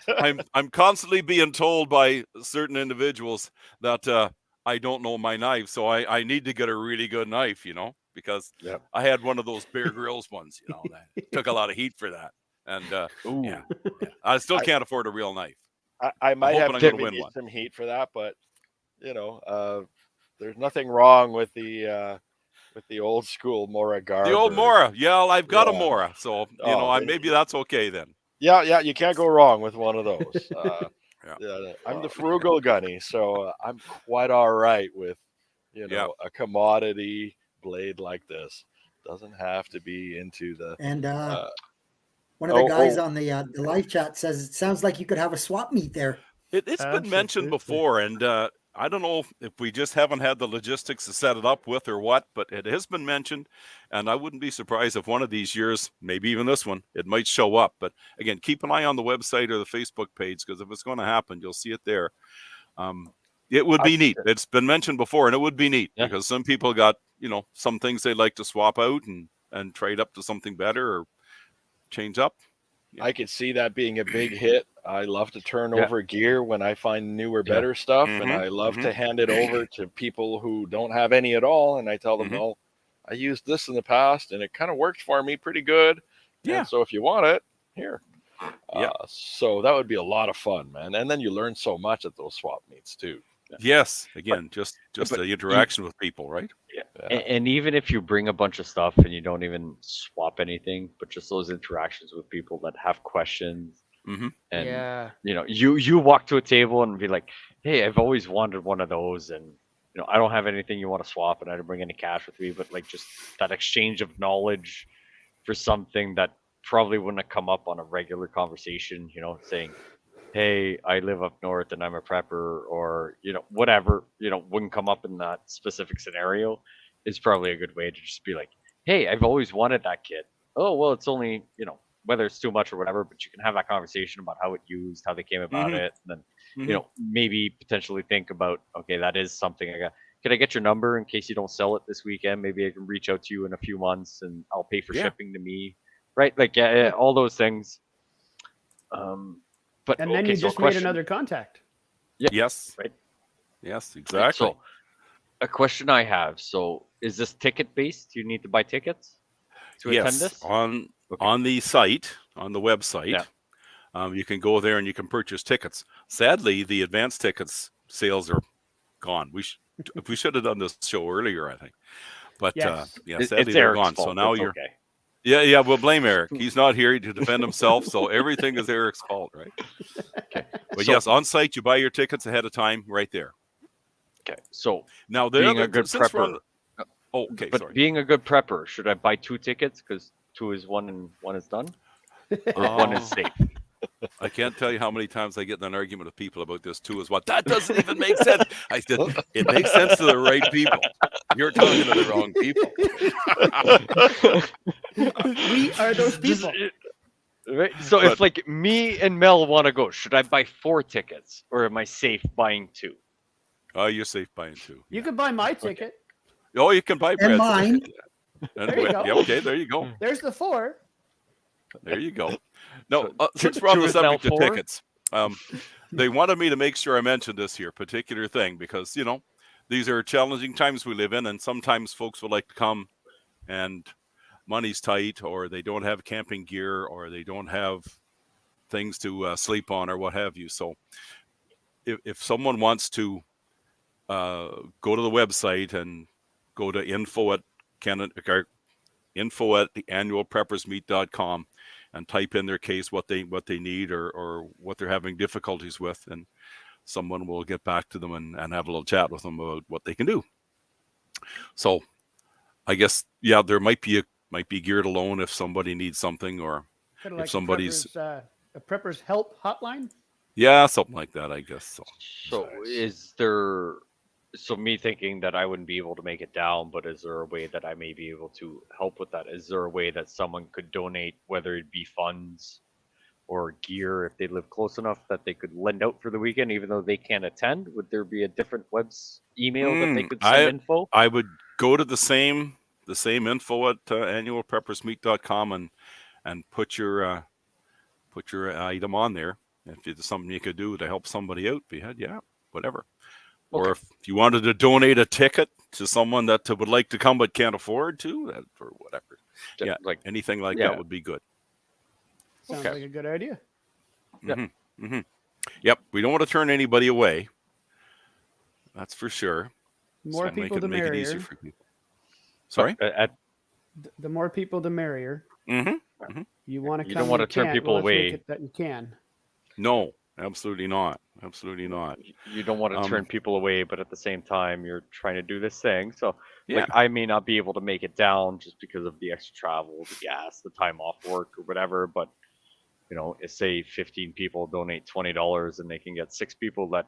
And I'm constantly being told by certain individuals that I don't know my knife, so I need to get a really good knife, because I had one of those Bear Grylls ones, that took a lot of heat for that. And yeah, I still can't afford a real knife. I might have given given you some heat for that, but there's nothing wrong with the old school Mora Garb. The old Mora, I've got a Mora, so maybe that's okay then. Yeah, you can't go wrong with one of those. I'm the frugal gunny, so I'm quite all right with a commodity blade like this. Doesn't have to be into the one of the guys on the live chat says it sounds like you could have a swap meet there. It's been mentioned before, and I don't know if we just haven't had the logistics to set it up with or what, but it has been mentioned, and I wouldn't be surprised if one of these years, maybe even this one, it might show up. But again, keep an eye on the website or the Facebook page, because if it's going to happen, you'll see it there. It would be neat. It's been mentioned before, and it would be neat because some people got, some things they'd like to swap out and trade up to something better or change up. I could see that being a big hit. I love to turn over gear when I find newer, better stuff, and I love to hand it over to people who don't have any at all. And I tell them, well, I used this in the past, and it kind of worked for me pretty good. Yeah. And so if you want it, here. So that would be a lot of fun, man. And then you learn so much at those swap meets too. Yes. Again, just the interaction with people, right? Yeah. And even if you bring a bunch of stuff and you don't even swap anything, but just those interactions with people that have questions, and you walk to a table and be like, hey, I've always wanted one of those, and I don't have anything you want to swap, and I didn't bring any cash with me, but like just that exchange of knowledge for something that probably wouldn't have come up on a regular conversation, saying, hey, I live up north and I'm a prepper, or whatever, wouldn't come up in that specific scenario, is probably a good way to just be like, hey, I've always wanted that kit. Oh, well, it's only, whether it's too much or whatever, but you can have that conversation about how it used, how they came about it, and then maybe potentially think about, okay, that is something I got. Can I get your number in case you don't sell it this weekend? Maybe I can reach out to you in a few months and I'll pay for shipping to me, right? Like all those things. But and then you just made another contact. Yeah. Yes. Right. Yes, exactly. So, a question I have. So, is this ticket based? Do you need to buy tickets to attend this? On the site, on the website, you can go there and you can purchase tickets. Sadly, the advance tickets sales are gone. We should have done this show earlier, I think. But sadly they're gone. So now you're okay. Yeah, we'll blame Eric. He's not here to defend himself, so everything is Eric's fault, right? Okay. But yes, on site, you buy your tickets ahead of time right there. Okay. So now being a good prepper. Sorry. Being a good prepper, should I buy 2 tickets because 2 is 1 and 1 is done? Or 1 is safe? I can't tell you how many times I get in an argument with people about this 2 is what. That doesn't even make sense. I said, it makes sense to the right people. You're talking to the wrong people. We are those people. Right? So if like me and Mel want to go, should I buy 4 tickets or am I safe buying 2? Oh, you're safe buying 2. You can buy my ticket. Oh, you can buy and mine. There you go. Yeah, okay, there you go. There's the 4. There you go. No, since we're on the subject of tickets, they wanted me to make sure I mentioned this here particular thing because, these are challenging times we live in, and sometimes folks would like to come and money's tight, or they don't have camping gear, or they don't have things to sleep on or what have you. So if someone wants to go to the website and go to info@theannualpreppersmeet.com and type in their case, what they need or what they're having difficulties with, and someone will get back to them and have a little chat with them about what they can do. So I guess, yeah, there might be gear to loan if somebody needs something, or Kind of if like somebody's a prepper's help hotline. yeah, something like that, I guess. So is there, so me thinking that I wouldn't be able to make it down, but is there a way that I may be able to help with that? Is there a way that someone could donate, whether it be funds or gear, if they live close enough that they could lend out for the weekend, even though they can't attend? Would there be a different email that they could send info? I would go to the same info at annualpreppersmeet.com and put your item on there. If it's something you could do to help somebody out, yeah, whatever. Okay. Or if you wanted to donate a ticket to someone that would like to come but can't afford to, or whatever. Yeah, like anything like that would be good. Sounds like a good idea. Mm-hmm. Mm-hmm. Yep, we don't want to turn anybody away. That's for sure. More people, the merrier. Make it easier for people. Sorry? The more people, the merrier. Mm-hmm. Mm-hmm. You want to come. You don't want to turn people away. That you can. No, absolutely not. Absolutely not. You don't want to turn people away, but at the same time, you're trying to do this thing. So, like, I may not be able to make it down just because of the extra travel, the gas, the time off work, or whatever. But say 15 people donate $20, and they can get 6 people that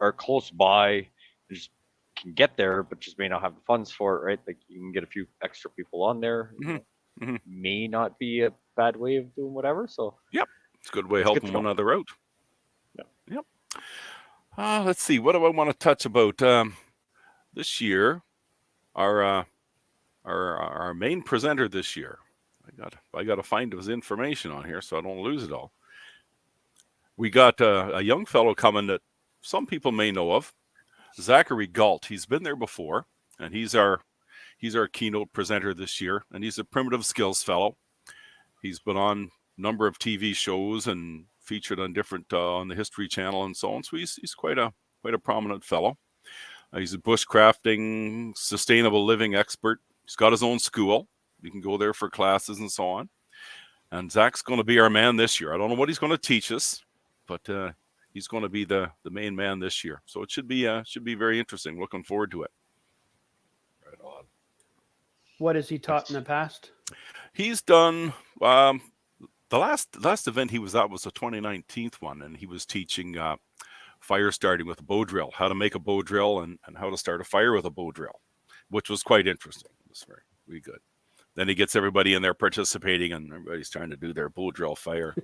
are close by, just can get there, but just may not have the funds for it, right? Like, you can get a few extra people on there. Mm-hmm. May not be a bad way of doing whatever. So, yep, it's a good way of helping one another out. Yep. Let's see. What do I want to touch about this year? Our main presenter this year. I got to find his information on here so I don't lose it all. We got a young fellow coming that some people may know of, Zachary Galt. He's been there before, and he's our keynote presenter this year, and he's a primitive skills fellow. He's been on a number of TV shows and featured on different on the History Channel and so on. So he's quite a prominent fellow. He's a bushcrafting, sustainable living expert. He's got his own school. You can go there for classes and so on. And Zach's going to be our man this year. I don't know what he's going to teach us, but he's going to be the main man this year. So it should be very interesting. Looking forward to it. Right on. What has he taught in the past? He's done the last event he was at was the 2019 one, and he was teaching fire starting with a bow drill, how to make a bow drill and how to start a fire with a bow drill, which was quite interesting. It was very good. Then he gets everybody in there participating, and everybody's trying to do their bow drill fire.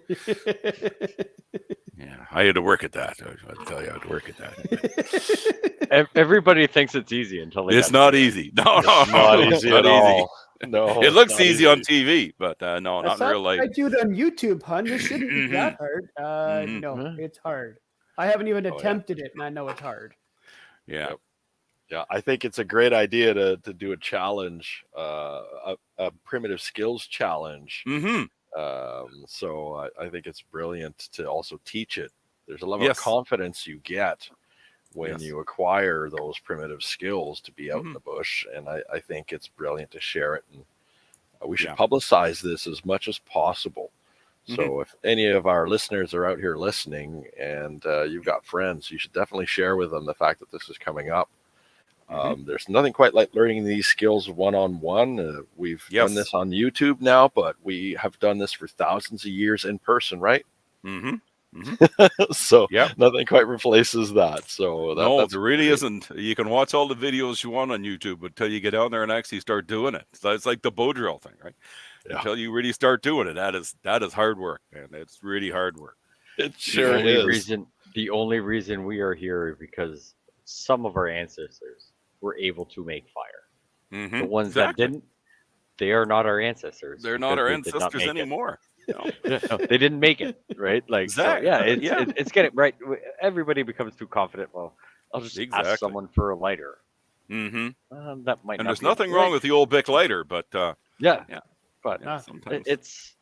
Yeah, I had to work at that. I'll tell you, I had to work at that. Everybody thinks it's easy until it's not easy. No, it's not easy at all. No, it looks easy on TV, but no, not in real life. I do it on YouTube, hun. This shouldn't be that hard. No, it's hard. I haven't even attempted it, and I know it's hard. Yeah. Yep. Yeah, I think it's a great idea to do a challenge, a primitive skills challenge. Mm-hmm. So I think it's brilliant to also teach it. There's a level of confidence you get when you acquire those primitive skills to be out in the bush. And I think it's brilliant to share it. And we should publicize this as much as possible. So if any of our listeners are out here listening and you've got friends, you should definitely share with them the fact that this is coming up. There's nothing quite like learning these skills one-on-one. We've done this on YouTube now, but we have done this for thousands of years in person, right? So nothing quite replaces that. So there really isn't. You can watch all the videos you want on YouTube until you get down there and actually start doing it. So it's like the bow drill thing, right? Yeah. Until you really start doing it, that is hard work, man. It's really hard work. It sure is. The only reason we are here is because some of our ancestors were able to make fire. The ones that didn't, they are not our ancestors. They're not our ancestors anymore. No. No, they didn't make it, right? Like, exactly. So, it's getting right. Everybody becomes too confident. Well, I'll just ask someone for a lighter. That might. And there's nothing wrong with the old Bic lighter, but but it's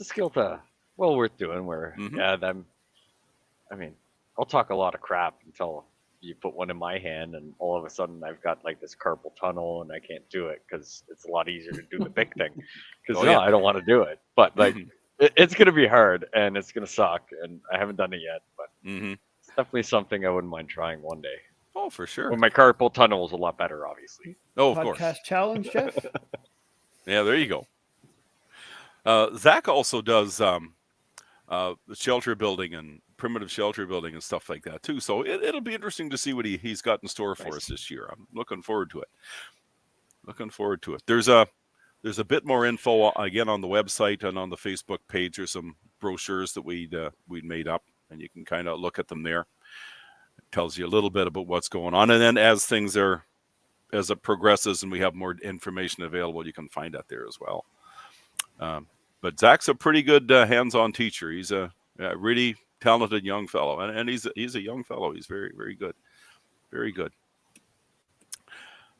a skill to well worth doing. Where Mhm. yeah, I mean, I'll talk a lot of crap until you put one in my hand, and all of a sudden I've got like this carpal tunnel, and I can't do it because it's a lot easier to do the big thing. Because Oh, yeah. I don't want to do it, but like it's gonna be hard and it's gonna suck, and I haven't done it yet, but Mhm. it's definitely something I wouldn't mind trying one day. Oh, for sure. When my carpal tunnel is a lot better, obviously. Oh, of course. Podcast challenge, Jeff. Yeah, there you go. Zach also does shelter building and primitive shelter building and stuff like that too. So it'll be interesting to see what he's got in store for us this year. I'm looking forward to it. There's a bit more info again on the website and on the Facebook page. There's some brochures that we'd made up, and you can kind of look at them there. It tells you a little bit about what's going on, and then as it progresses and we have more information available, you can find that there as well. But Zach's a pretty good hands-on teacher. He's a really talented young fellow, and he's a young fellow. He's very, very good, very good.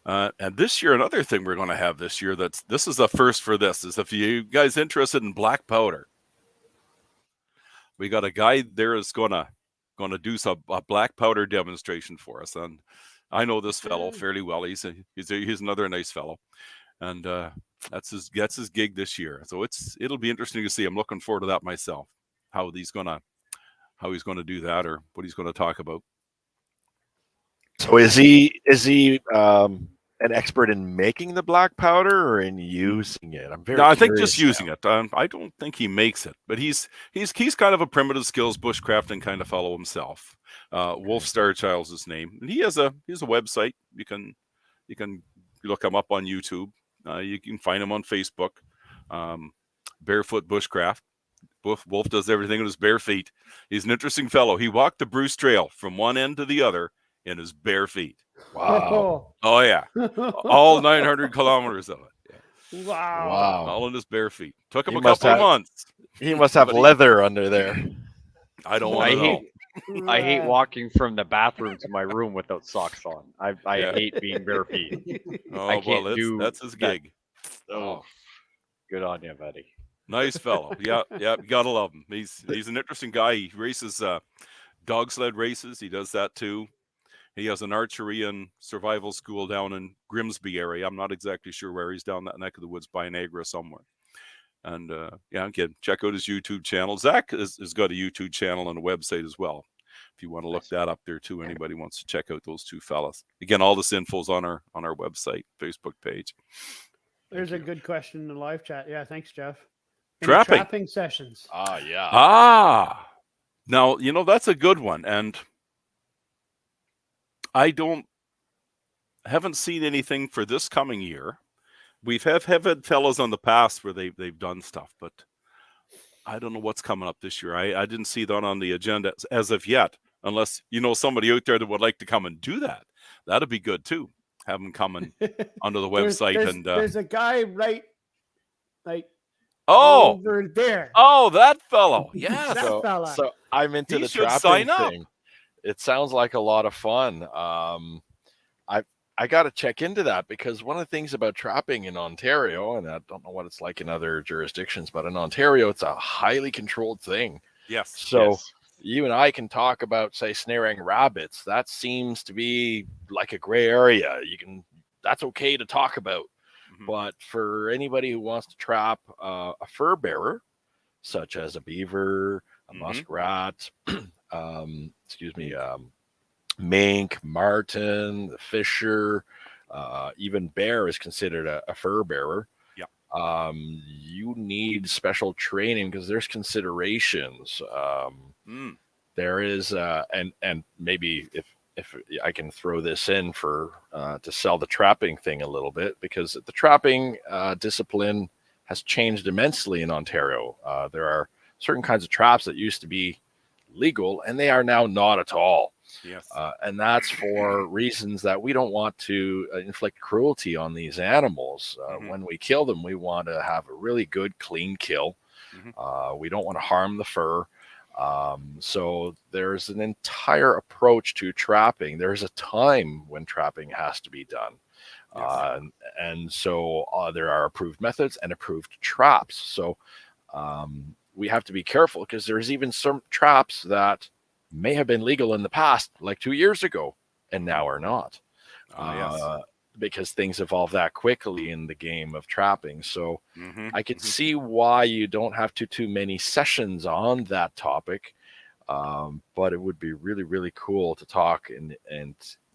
And this year, another thing we're going to have this year this is the first for this is if you guys interested in black powder, we got a guy there is going to do a black powder demonstration for us, and I know this fellow fairly well. He's another nice fellow, and that's his gig this year. So it'll be interesting to see. I'm looking forward to that myself. How he's gonna do that, or what he's going to talk about. So is he an expert in making the black powder or in using it? I'm very No, I think just curious using now. it. I don't think he makes it, but he's kind of a primitive skills bushcrafting kind of fellow himself. Wolf Starchild's his name, and he has a website. You can look him up on YouTube. You can find him on Facebook. Barefoot Bushcraft. Wolf does everything with his bare feet. He's an interesting fellow. He walked the Bruce Trail from one end to the other in his bare feet. Wow. Oh yeah, all 900 kilometers of it. Yeah. Wow. All in his bare feet. Took him He a must couple of have- months. He must have leather under there. I don't want to know. I hate walking from the bathroom to my room without socks on. I Yeah. hate being bare feet. Oh, I can't well, do that's his that. gig. Oh, good on you, buddy. Nice fellow. Yeah, you gotta love him. He's an interesting guy. He races dog sled races. He does that too. He has an archery and survival school down in Grimsby area. I'm not exactly sure where he's down that neck of the woods by Niagara somewhere. And again, check out his YouTube channel. Zach has got a YouTube channel and a website as well. If you want to look that up there too, anybody wants to check out those two fellas. Again, all this info's on our website, Facebook page. There's a good question in the live chat. Yeah, thanks, Jeff. Any Trapping. trapping sessions. Yeah. Now, that's a good one. And I haven't seen anything for this coming year. We've had fellows on the past where they've done stuff, but I don't know what's coming up this year. I didn't see that on the agenda as of yet, unless somebody out there that would like to come and do that. That'd be good too. Have them come onto the website. There's a guy right Oh, over there. oh, that fellow. Yeah. That fella. So I'm into He the should trapping sign up. thing. It sounds like a lot of fun. I got to check into that because one of the things about trapping in Ontario, and I don't know what it's like in other jurisdictions, but in Ontario, it's a highly controlled thing. Yes. So Yes. you and I can talk about, say, snaring rabbits. That seems to be like a gray area. That's okay to talk about. Mhm. But for anybody who wants to trap a fur bearer, such as a beaver, a Mhm. muskrat, mink, marten, the fisher, even bear is considered a fur bearer. Yeah. You need special training because there's considerations. There is, and maybe if I can throw this in for to sell the trapping thing a little bit, because the trapping discipline has changed immensely in Ontario. There are certain kinds of traps that used to be legal, and they are now not at all. Yes. And that's for reasons that we don't want to inflict cruelty on these animals. When we kill them, we want to have a really good, clean kill. We don't want to harm the fur. So there's an entire approach to trapping. There's a time when trapping has to be done. Yes. And so there are approved methods and approved traps. So we have to be careful because there's even some traps that may have been legal in the past, like 2 years ago, and now are not. Yes. Because things evolve that quickly in the game of trapping. So I could Mhm. see why you don't have too many sessions on that topic. But it would be really, really cool to talk and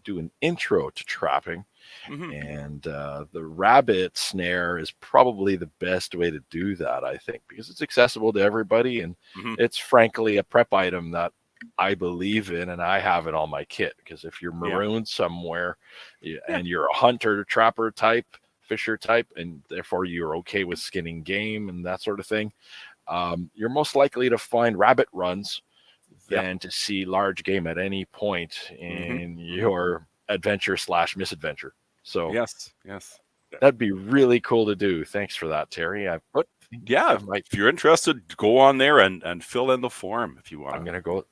do an intro to trapping. Mhm. And the rabbit snare is probably the best way to do that, I think, because it's accessible to everybody. And Mhm. it's frankly a prep item that I believe in, and I have it on my kit. Because if you're Yeah. marooned somewhere and you're a hunter, trapper type, fisher type, and therefore you're okay with skinning game and that sort of thing, you're most likely to find rabbit runs Yeah. than to see large game at any point in your adventure / misadventure. So Yes. that'd be really cool to do. Thanks for that, Terry. Yeah, if you're interested, go on there and fill in the form if you want. I'm gonna go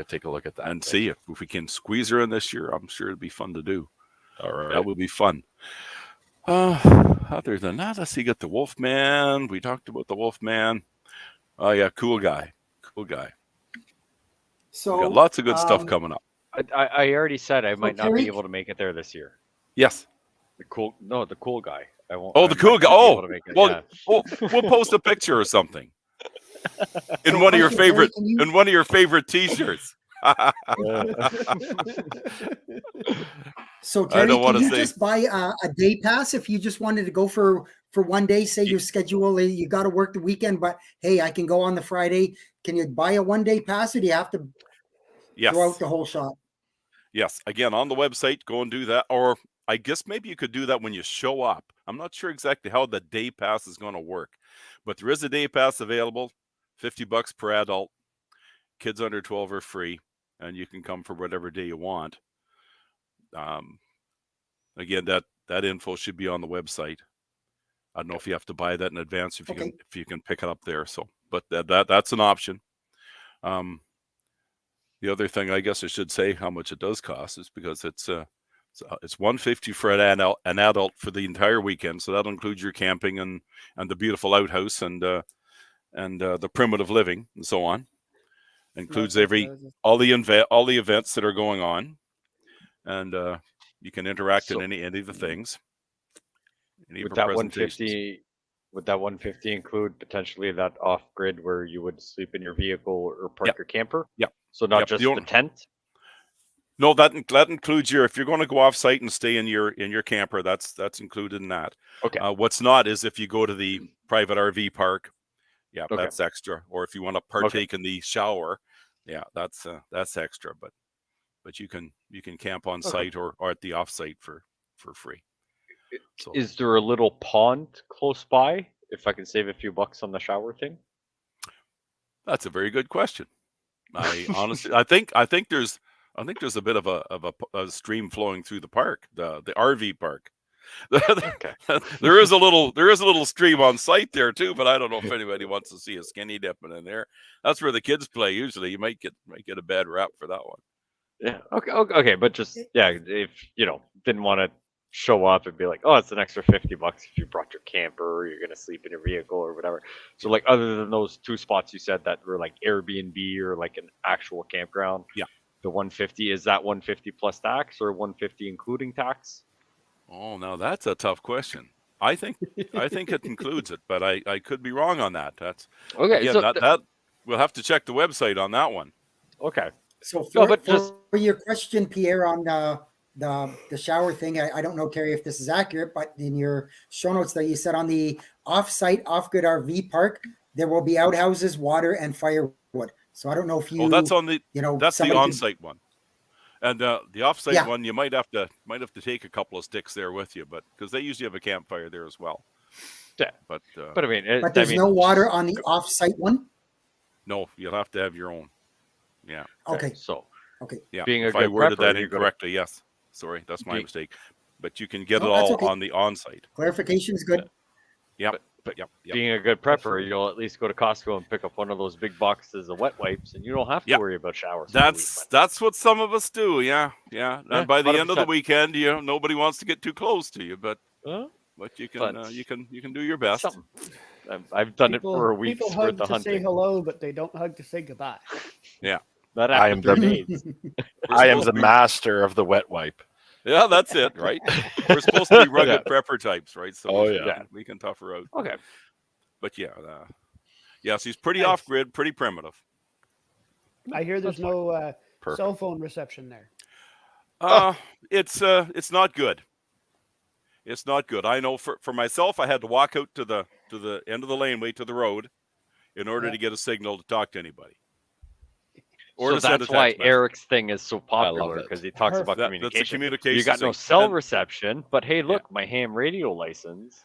take a look at that and see if we can squeeze her in this year. I'm sure it'd be fun to do. All right. That would be fun. Other than that, let's see. Get the Wolfman. We talked about the Wolfman. Oh yeah, cool guy. So We got lots of good stuff coming up. I already said I might not Terry- be able to make it there this year. Yes. The cool guy. I won't. Oh, I the might cool not guy. be Oh, able to make it, well, yeah. we'll post a picture or something in one of your Terry, favorite can you- in one of your favorite T-shirts. So I Terry, don't can wanna you say- just buy a day pass if you just wanted to go for one day? Say your schedule, you got to work the weekend, but hey, I can go on the Friday. Can you buy a 1 day pass, or do you have to Yes. throw out the whole shot? Yes. Again, on the website, go and do that. Or I guess maybe you could do that when you show up. I'm not sure exactly how the day pass is going to work, but there is a day pass available, $50 per adult. Kids under 12 are free, and you can come for whatever day you want. Again, that info should be on the website. I don't know if you have to buy that in advance, if you can pick it up there. So, but that's an option. The other thing I guess I should say how much it does cost is because it's $150 for an adult for the entire weekend. So that'll include your camping and the beautiful outhouse and the primitive living and so on. Includes all the events that are going on, and you can interact in any of the things. Would that 150? Would that 150 include potentially that off grid where you would sleep in your vehicle or park your camper? Yeah. So not just the tent. No, that includes if you're going to go off site and stay in your camper, that's included in that. Okay. What's not is if you go to the private RV park, that's extra. Or if you want to partake in the shower, that's extra. But you can camp on site or at the off site for free. So, is there a little pond close by if I can save a few bucks on the shower thing? That's a very good question. I honestly, I think there's a bit of a stream flowing through the park, the RV park. Okay. There is a little stream on site there too, but I don't know if anybody wants to see a skinny dipping in there. That's where the kids play usually. You might get a bad rap for that one. Yeah. Okay. But just if didn't want to show up and be like, oh, it's an extra $50 if you brought your camper or you're gonna sleep in your vehicle or whatever. So like, other than those two spots you said that were like Airbnb or like an actual campground, the 150, is that 150 plus tax or 150 including tax? Oh, now that's a tough question. I think it includes it, but I could be wrong on that. That's okay. Again, So that we'll have to check the website on that one. Okay. So for your question, Pierre, on the shower thing, I don't know, Terry, if this is accurate, but in your show notes there, you said on the off-site, off-grid RV park, there will be outhouses, water, and firewood. So I don't know if you. Oh, that's on the. That's the on-site one, and the off-site one, you might have to take a couple of sticks there with you, but because they usually have a campfire there as well. Yeah, but I mean, but there's no water on the off-site one. No, you'll have to have your own. Yeah. Okay. So. Okay. Yeah. Being a if good I worded prepper, that incorrectly, yes. Sorry, that's my mistake. But you can get it that's all okay. on the on-site. Clarification is good. Yep. But yep. Being a good prepper, you'll at least go to Costco and pick up one of those big boxes of wet wipes, and you don't have to worry about showers. That's what some of us do. Yeah. And by the end of the 100%. weekend, nobody wants to get too close to you, but you can do your best. I've done it for a week's People worth hug of to say hunting. hello, but they don't hug to say goodbye. Not I after am 3 the- days. I am the master of the wet wipe. Yeah, that's it, right? We're supposed to be rugged Yeah. prepper types, right? So Oh, yeah. we can tough her out. Okay. But yeah, she's pretty Nice. off grid, pretty primitive. I hear there's That's fine. no Perfect. cell phone reception there. It's not good. It's not good. I know for myself, I had to walk out to the end of the laneway to the road in order to get a signal to talk to anybody. Or So to send a that's why text message. Eric's thing is so love popular it. because he talks about Perfect. That's the communication. communication. You got no thing. cell And- reception, but hey, look, my ham radio license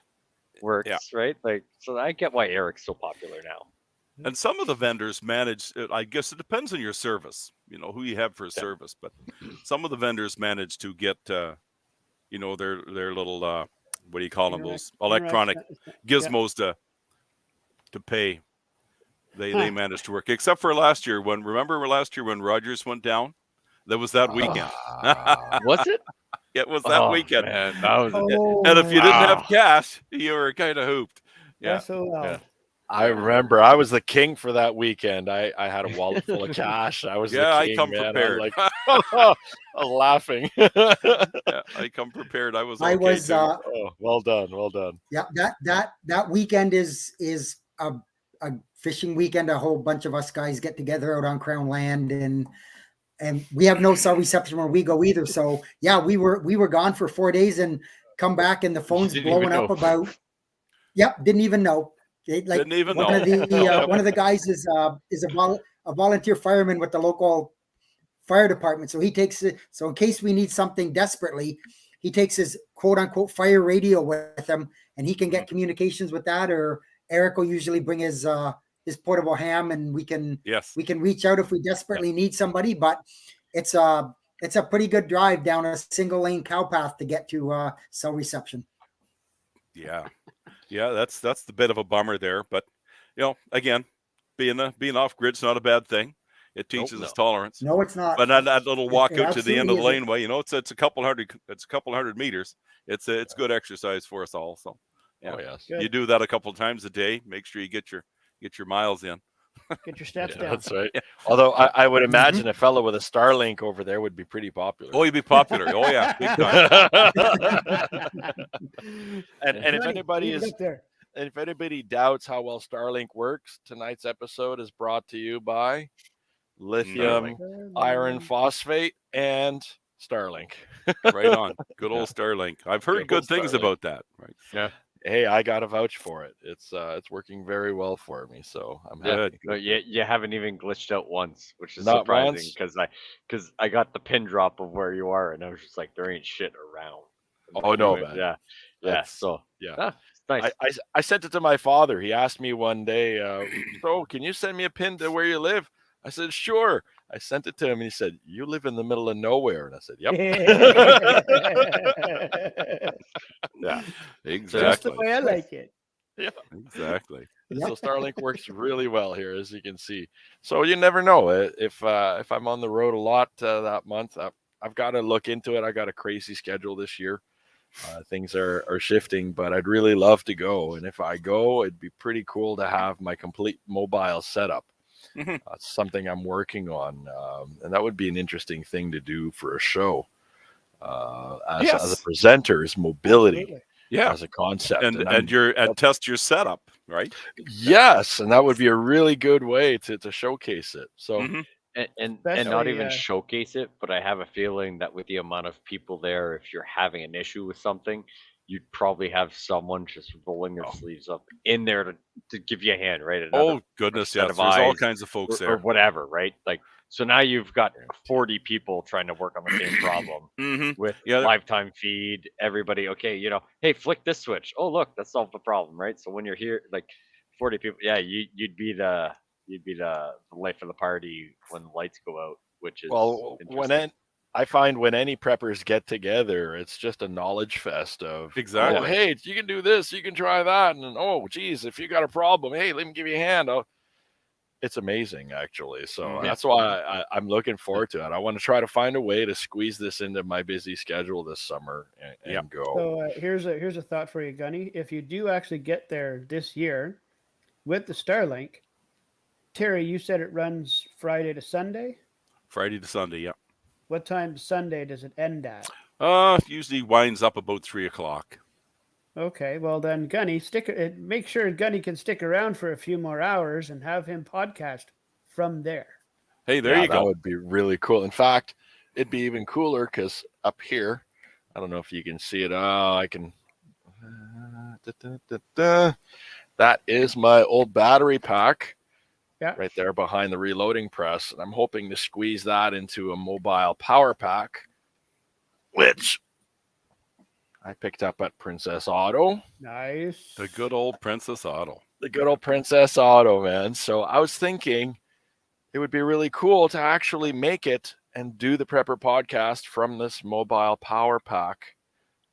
works, right? Like, so I get why Eric's so popular now. And some of the vendors manage, I guess it depends on your service, who you have for a service, but some of the vendors manage to get, their little, what do you call them, those electronic gizmos to pay. They managed to work, except for last year when Rogers went down? That was that weekend. Was it? It was that weekend. Man, that was And if you didn't have cash, you were kind of hooped. Yeah. SOL. Yeah. I remember I was the king for that weekend. I had a wallet full of cash. I was the king, I come man. prepared. I was laughing. Yeah, I come prepared. I was. I okay was. too. Oh, well done. Yeah, that weekend is a fishing weekend. A whole bunch of us guys get together out on Crown Land, and we have no cell reception where we go either. So yeah, we were gone for 4 days and come back, and the phone's Didn't even blowing up know. about. Yep, didn't even know. Didn't even one of know. the one of the guys is a volunteer fireman with the local fire department. So he takes it. So in case we need something desperately, he takes his quote unquote fire radio with him, and he can get communications with that. Or Eric will usually bring his portable ham, and we can reach out if we desperately need somebody. But it's a pretty good drive down a single lane cow path to get to cell reception. Yeah, that's the bit of a bummer there. But again, being off grid's not a bad thing. It teaches us tolerance. No, it's not. But that little walk It out to the end of the absolutely laneway, it's a couple hundred meters. It's good exercise for us all. So Oh yes. Good. you do that a couple of times a day. Make sure you get your miles in. Get your steps Yeah, down. that's right. Although I would imagine a fellow with a Starlink over there would be pretty popular. Oh, you'd be popular. Oh yeah, big time. and if Johnny, anybody leave it is up there. and if anybody doubts how well Starlink works, tonight's episode is brought to you by lithium iron phosphate and Starlink. Right on. Good old Starlink. I've heard good things Starlink. about that. Right. Yeah. Hey, I got to vouch for it. It's working very well for me, so I'm happy. No, you haven't even glitched out once, which is Not surprising once? because I got the pin drop of where you are, and I was just like, there ain't shit around. Oh, no, Anyway, man. Yeah. That's- So yeah. it's nice. I sent it to my father. He asked me one day, so can you send me a pin to where you live? I said, sure. I sent it to him and he said, you live in the middle of nowhere. And I said, yep. Yeah. Just the Exactly. way I like it. Exactly. So Starlink works really well here, as you can see. So you never know if I'm on the road a lot that month. I've got to look into it. I got a crazy schedule this year. Things are shifting, but I'd really love to go. And if I go, it'd be pretty cool to have my complete mobile setup. Mhm. That's something I'm working on, and that would be an interesting thing to do for a show. As Yes. a presenter, is mobility Absolutely. Yeah. as a concept, And I'm- test your setup, right? yes, and that would be a really good way to showcase it. So Mhm. And not Especially, even showcase it, but I have a feeling that with the amount of people there, if you're having an issue with something, you'd probably have someone just rolling their sleeves up in there to give you a hand, right? Another Oh goodness, set yes. of There's all eyes kinds of folks or there. whatever, right? Like, so now you've got 40 people trying to work on the same problem Mm-hmm. with Yeah. lifetime feed, everybody, okay, hey, flick this switch. Oh, look, that solved the problem, right? So when you're here, like 40 people, yeah, you'd be the life of the party when the lights go out, which is well, interesting. I find when any preppers get together, it's just a knowledge fest of Exactly. Oh, hey, you can do this, you can try that, and oh, geez, if you got a problem, hey, let me give you a hand. It's amazing, actually. So Mhm. that's why I'm looking forward to it. I want to try to find a way to squeeze this into my busy schedule this summer and Yep. go. So here's a thought for you, Gunny. If you do actually get there this year, with the Starlink. Terry, you said it runs Friday to Sunday. Friday to Sunday, yeah. What time Sunday does it end at? Usually winds up about 3:00. Okay, well then, Gunny, make sure Gunny can stick around for a few more hours and have him podcast from there. Hey, there you go. That would be really cool. In fact, it'd be even cooler because up here, I don't know if you can see it. Oh, I can. That is my old battery pack. Yeah. Right there behind the reloading press. And I'm hoping to squeeze that into a mobile power pack, which I picked up at Princess Auto. Nice. The good old Princess Auto. The good old Princess Auto, man. So I was thinking it would be really cool to actually make it and do the Prepper podcast from this mobile power pack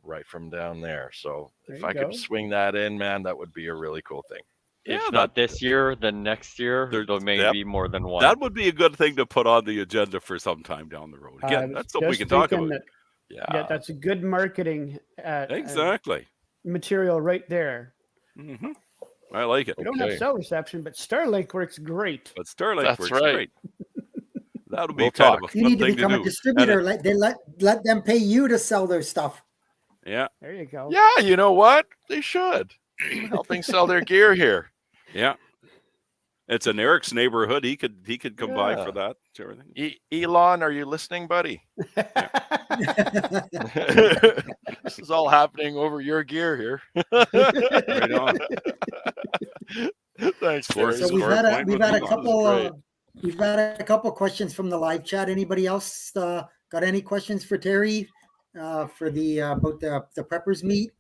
right from down there. So if I could swing that in, man, that would be a really cool thing. If not this year, then next year, there may be more than one. That would be a good thing to put on the agenda for some time down the road. Again, that's something we can talk about. Yeah, that's a good marketing exactly material right there. Mm-hmm. I like it. We don't have cell reception, but Starlink works great. But Starlink works great. That'll be kind of a fun you need to thing become to a do. distributor. Let them pay you to sell their stuff. Yeah. There you go. Yeah, you know what? They should. I'm helping sell their gear here. Yeah. It's in Eric's neighborhood. He could come by for that. Everything. Elon, are you listening, buddy? This is all happening over your gear here. Right on. Thanks, Terry. So we've had a couple questions from the live chat. Anybody else got any questions for Terry for the about the preppers meet?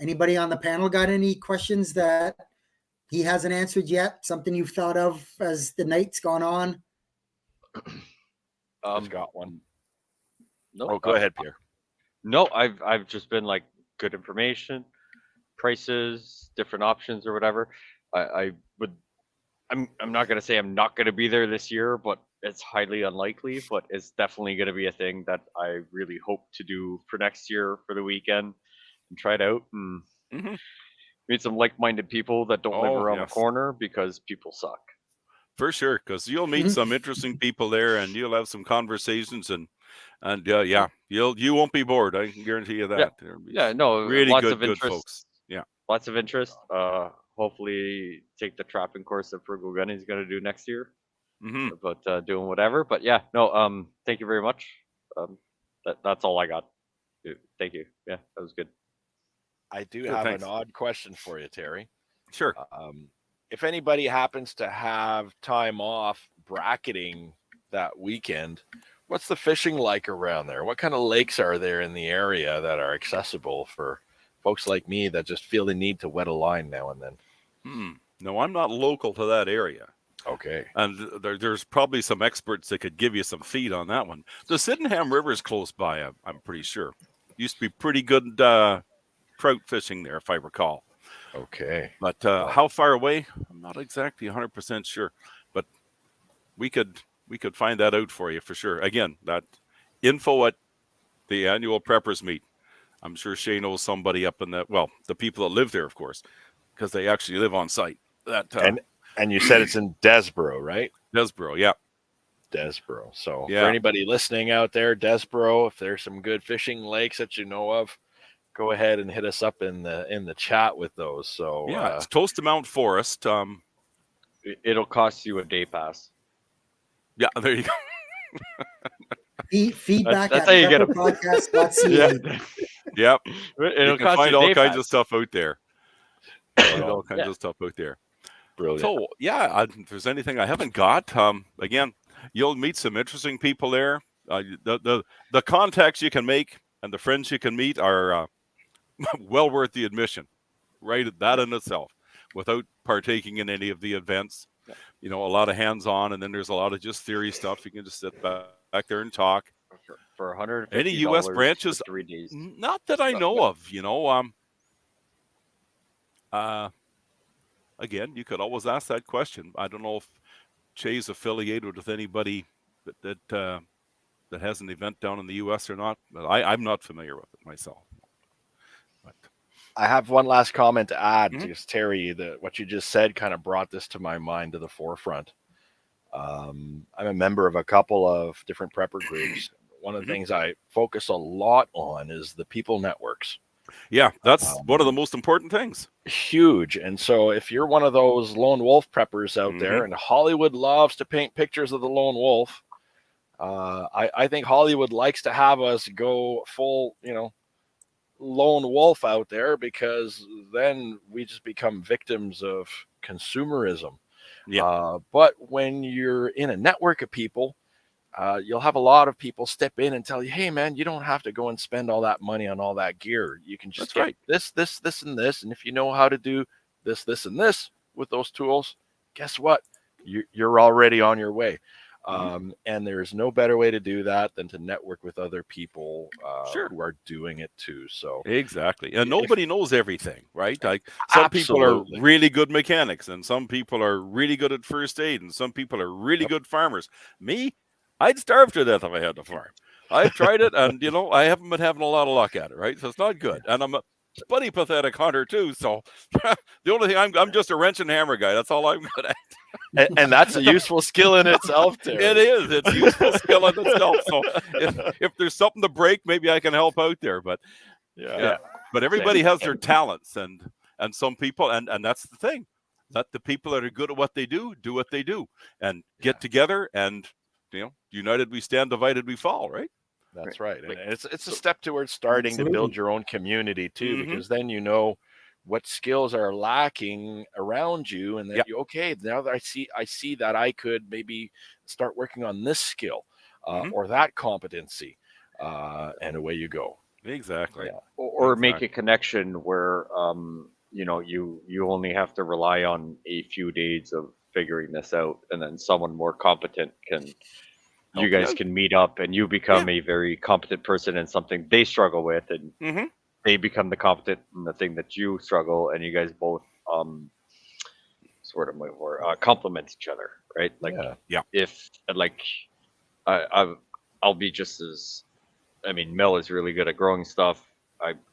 Anybody on the panel got any questions that he hasn't answered yet? Something you've thought of as the night's gone on? I've got one. No, go ahead, Pierre. No, I've just been like good information, prices, different options or whatever. I'm not gonna say I'm not gonna be there this year, but it's highly unlikely. But it's definitely gonna be a thing that I really hope to do for next year for the weekend and try it out and meet some like-minded people that don't live around the corner because people suck. For sure, because you'll meet some interesting people there, and you'll have some conversations, and you won't be bored. I can guarantee you that. Really lots good, of interest. good folks. Yeah, lots of interest. Hopefully, take the trapping course that Frugal Gunny is going to do next year. About doing whatever, but thank you very much. That's all I got. Thank you. Yeah, that was good. I do have an odd question for you, Terry. Sure. If anybody happens to have time off bracketing that weekend, what's the fishing like around there? What kind of lakes are there in the area that are accessible for folks like me that just feel the need to wet a line now and then? No, I'm not local to that area. Okay. And there's probably some experts that could give you some feed on that one. The Sydenham River is close by, I'm pretty sure. Used to be pretty good trout fishing there, if I recall. Okay. But how far away? I'm not exactly 100% sure. But we could find that out for you for sure. Again, that info at the annual preppers meet. I'm sure Shay knows somebody up in that. Well, the people that live there, of course, because they actually live on site. That and you said it's in Desborough, right? Desborough, yeah. Desborough. So for anybody listening out there, Desborough, if there's some good fishing lakes that you know of, go ahead and hit us up in the chat with those. So it's close to Mount Forest. It'll cost you a day pass. Yeah, there you go. Feedback that's how you get a podcast.ca. Yep. It'll you can find all kinds of stuff out there. All kinds of stuff out there. Brilliant. So if there's anything I haven't got, again, you'll meet some interesting people there. The contacts you can make and the friends you can meet are well worth the admission, right? That in itself, without partaking in any of the events. A lot of hands-on, and then there's a lot of just theory stuff. You can just sit back there and talk. For $150 any U.S. branches? for 3 days. Not that I know of. Again, you could always ask that question. I don't know if Shay's affiliated with anybody that has an event down in the U.S. or not. But I'm not familiar with it myself. But I have one last comment to add Mhm. because Terry, what you just said kind of brought this to my mind to the forefront. I'm a member of a couple of different prepper groups. One of the Mhm. things I focus a lot on is the people networks. Yeah, that's one of the Um, most important things. Huge. And so if you're one of those lone wolf preppers out there, Mhm. and Hollywood loves to paint pictures of the lone wolf, I think Hollywood likes to have us go full, lone wolf out there, because then we just become victims of consumerism. Yeah. But when you're in a network of people, you'll have a lot of people step in and tell you, hey, man, you don't have to go and spend all that money on all that gear. You can just That's get right. this, and this. And if you know how to do this, and this with those tools, guess what? You're already on your way. And there's no better way to do that than to network with other people Sure. who are doing it too. So Exactly. And if nobody knows everything, right? Like some people are absolutely, really good mechanics and some people are really good at first aid and some people are really Yep. good farmers. Me, I'd starve to death if I had to farm. I've tried it and I haven't been having a lot of luck at it, right? So it's not good. And I'm a bloody pathetic hunter too. So the only thing I'm just a wrench and hammer guy. That's all I'm good at. and that's a useful skill in itself, Terry. It is. It's useful skill in itself. So if there's something to break, maybe I can help out there. But Yeah. but everybody has their talents, and some people, and that's the thing. Let the people that are good at what they do what they do, and get together, and united we stand, divided we fall. Right. That's right. And Like, it's a step towards starting to build Absolutely. your own community too, Mhm. because then you know what skills are lacking around you, and Yeah. that okay, now that I see that I could maybe start working on this skill Mhm. or that competency, and away you go. Exactly. Yeah. or make Exactly. a connection where you only have to rely on a few days of figuring this out, and then someone more competent can you Help you guys out. can meet up and you become a very competent person in something they struggle with, and Mm-hmm. they become the competent in the thing that you struggle, and you guys both sort of more complement each other, right? Like Yeah. if like I'll be just as, I mean, Mel is really good at growing stuff.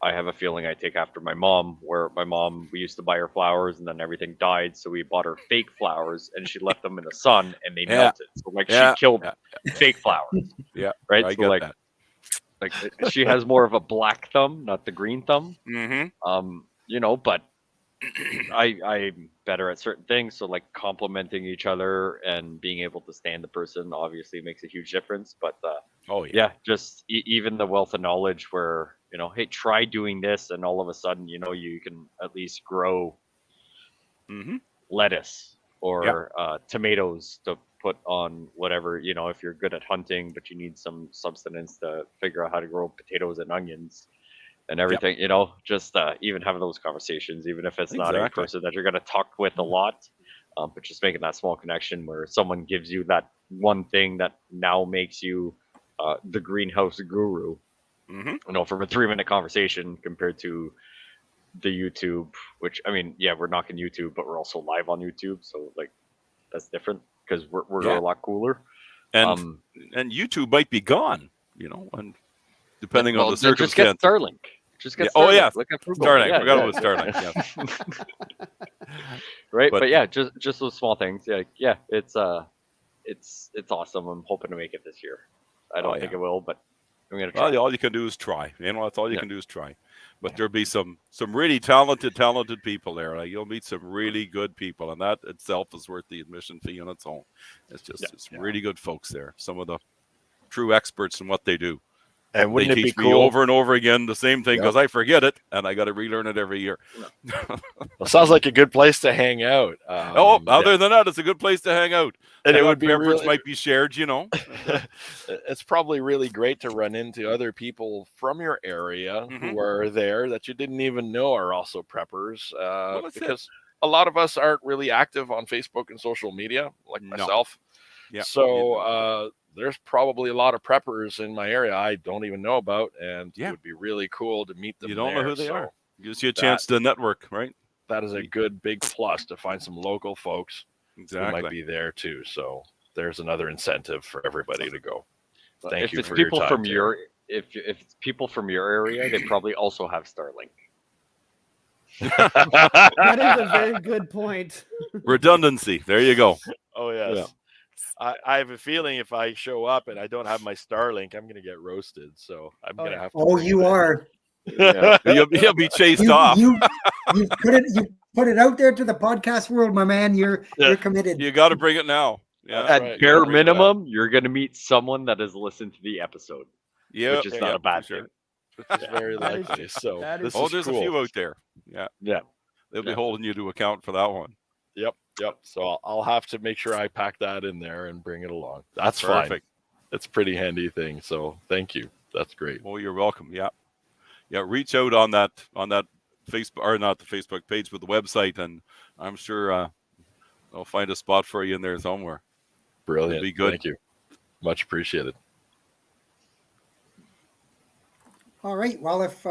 I have a feeling I take after my mom, where my mom, we used to buy her flowers and then everything died. So we bought her fake flowers and she left them in the sun and they Yeah. melted. So like Yeah. she killed Yeah. fake flowers, Yeah. right? I So get like, that. like she has more of a black thumb, not the green thumb. Mm-hmm. But I'm better at certain things. So like complimenting each other and being able to stand the person obviously makes a huge difference. But Oh yeah. yeah, just even the wealth of knowledge where, hey, try doing this, and all of a sudden, you can at least grow Mm-hmm. lettuce Yeah. or tomatoes to put on whatever, if you're good at hunting, but you need some substance to figure out how to grow potatoes and onions and everything, just even having those conversations, even if it's not a Exactly. person that you're going to talk with a lot, but just making that small connection where someone gives you that one thing that now makes you the greenhouse guru, Mm-hmm. from a 3-minute conversation compared to the YouTube, which, I mean, yeah, we're knocking YouTube, but we're also live on YouTube. So like, that's different because we're Yeah. a lot cooler. And YouTube might be gone, and depending on Well, the then just get circumstance. Starlink. Just get Yeah. Starlink. Oh yeah. Look at Frugal. Starlink. Yeah, Forgot yeah. about Starlink. Yeah. Right. But- But yeah, just those small things. Yeah, it's awesome. I'm hoping to make it this year. I don't think yeah. it will, but I'm gonna try. Well, all you can do is try. That's all you Yeah. can do is try. But there'll be some really talented people there. Like you'll meet some really good people, and that itself is worth the admission fee on its own. It's just it's really good folks there. Some of the true experts in what they do. And wouldn't they it be teach me cool over and over again the same thing Yep. because I forget it and I got to relearn it every year. Well, sounds like a good place to hang out. Other than that, it's a good place to hang out. And it Hang out, would be beverage really, might be shared, it's probably really great to run into other people from your area who are there that you didn't even know are also preppers. Because a lot of us aren't really active on Facebook and social media, like myself. Yeah. So there's probably a lot of preppers in my area I don't even know about, and it would be really cool to meet them. You don't know who they so are. Gives you a chance to network, right? That is a good big plus to find some local folks Exactly. who might be there too. So there's another incentive for everybody to go. Thank if you it's for people your time, from your if it's people from your area, they probably also have Starlink. That is a very good point. Redundancy. There you go. Oh yes. Yeah. I have a feeling if I show up and I don't have my Starlink, I'm gonna get roasted. So I'm Oh, gonna yeah. have to. Oh, bring you it in. are. Yeah. He'll be chased You, off. you put it out there to the podcast world, my man. You're committed. You got to bring it now. Yeah. That's At right, bare gotta bring it back. minimum, you're gonna meet someone that has listened to the episode, Yeah. which is not a bad thing. Which is very That is- likely. So that is- this Oh, is there's cool. a few out there. Yeah. Yeah. They'll be Yeah. holding you to account for that one. Yep. So I'll have to make sure I pack that in there and bring it along. That's fine. Perfect. It's a pretty handy thing. So thank you. That's great. Oh, you're welcome. Yeah. Yeah. Reach out on that Facebook, or not the Facebook page, but the website, and I'm sure I'll find a spot for you in there somewhere. Brilliant. be good. Thank you. Much appreciated. All right. Well, if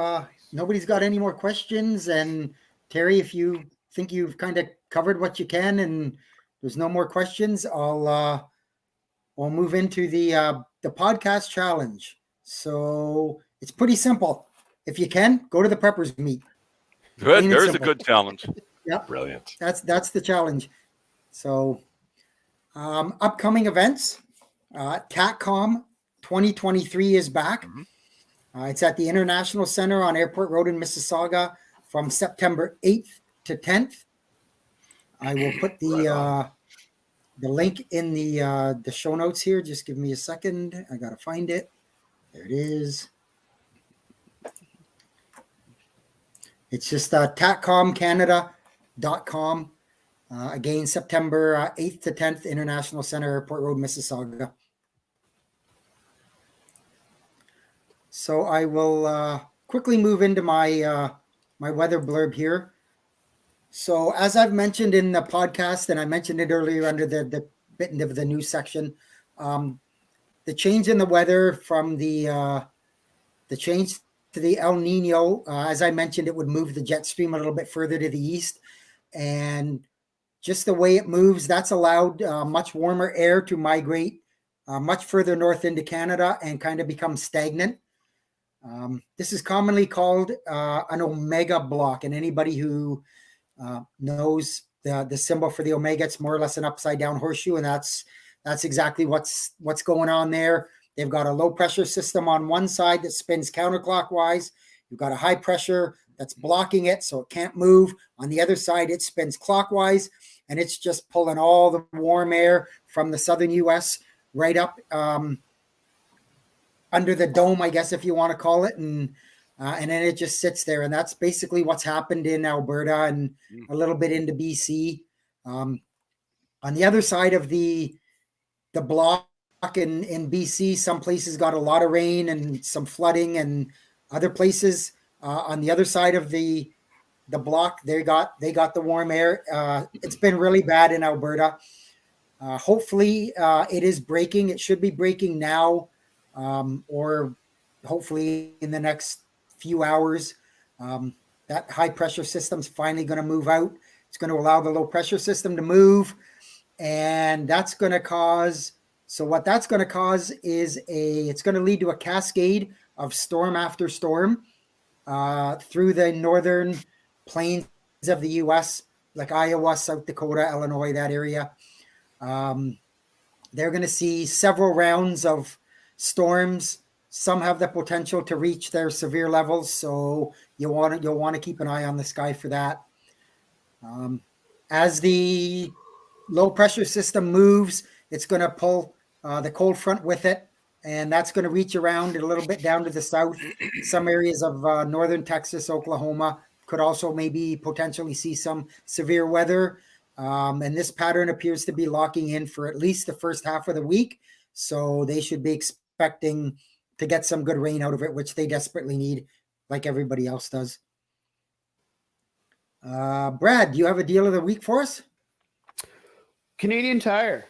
nobody's got any more questions, and Terry, if you think you've kind of covered what you can, and there's no more questions, we'll move into the podcast challenge. So it's pretty simple. If you can, go to the Preppers meet. Good. Plain and There's a simple. good challenge. Brilliant. That's the challenge. So upcoming events, TACCOM 2023 is back. Mhm. It's at the International Center on Airport Road in Mississauga from September 8th to 10th. I will put the link in the show notes here. Just give me a second. I gotta find it. There it is. It's just TACCOMcanada.com. Again, September 8th to 10th, International Center, Airport Road, Mississauga. So I will quickly move into my my weather blurb here. So as I've mentioned in the podcast, and I mentioned it earlier under the bit of the news section, the change in the weather from the change to the El Nino, as I mentioned, it would move the jet stream a little bit further to the east, and just the way it moves, that's allowed much warmer air to migrate much further north into Canada and kind of become stagnant. This is commonly called an omega block, and anybody who knows the symbol for the omega, it's more or less an upside down horseshoe, and that's exactly what's going on there. They've got a low pressure system on one side that spins counterclockwise. You've got a high pressure that's blocking it, so it can't move. On the other side, it spins clockwise, and it's just pulling all the warm air from the southern U.S. right up under the dome, I guess, if you want to call it, and then it just sits there. And that's basically what's happened in Alberta and a little bit into BC. On the other side of the block in BC, some places got a lot of rain and some flooding, and other places on the other side of the block, they got the warm air. It's been really bad in Alberta. Hopefully it is breaking. It should be breaking now, or hopefully in the next few hours. That high pressure system's finally going to move out. It's going to allow the low pressure system to move, and that's going to cause. So what that's going to cause is it's going to lead to a cascade of storm after storm through the northern plains of the U.S., like Iowa, South Dakota, Illinois, that area. They're going to see several rounds of storms. Some have the potential to reach their severe levels, so you'll want to keep an eye on the sky for that. As the low pressure system moves, it's going to pull the cold front with it, and that's going to reach around a little bit down to the south. Some areas of northern Texas, Oklahoma could also maybe potentially see some severe weather. And this pattern appears to be locking in for at least the first half of the week. So they should be expecting to get some good rain out of it, which they desperately need, like everybody else does. Brad, do you have a deal of the week for us? Canadian Tire.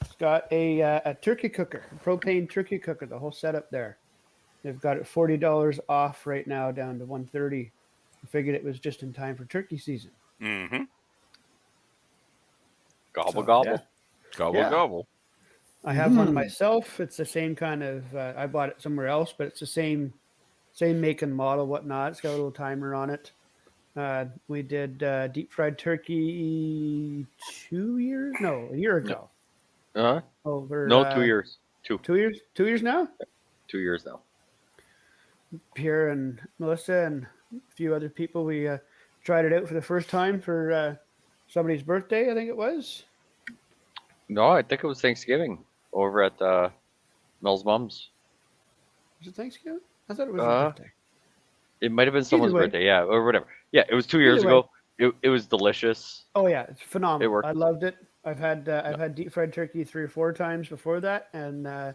It's got a turkey cooker, a propane turkey cooker, the whole setup there. They've got it $40 off right now, down to $130. I figured it was just in time for turkey season. Mm-hmm. Gobble gobble. Yeah. Gobble Yeah. gobble. I have one myself. It's the same kind of. I bought it somewhere else, but it's the same make and model, whatnot. It's got a little timer on it. We did deep fried turkey a year ago. Over No, 2 years. 2 years now. 2 years now. Pierre and Melissa and a few other people, we tried it out for the first time for somebody's birthday, I think it was. No, I think it was Thanksgiving over at Mel's mom's. Was it Thanksgiving? I thought it was his birthday. It might have been someone's way. birthday, yeah, or whatever. Yeah, it was 2 years Either way. ago. It was delicious. Oh yeah, it's phenomenal. It worked. I loved it. I've had deep fried turkey 3 or 4 times before that, and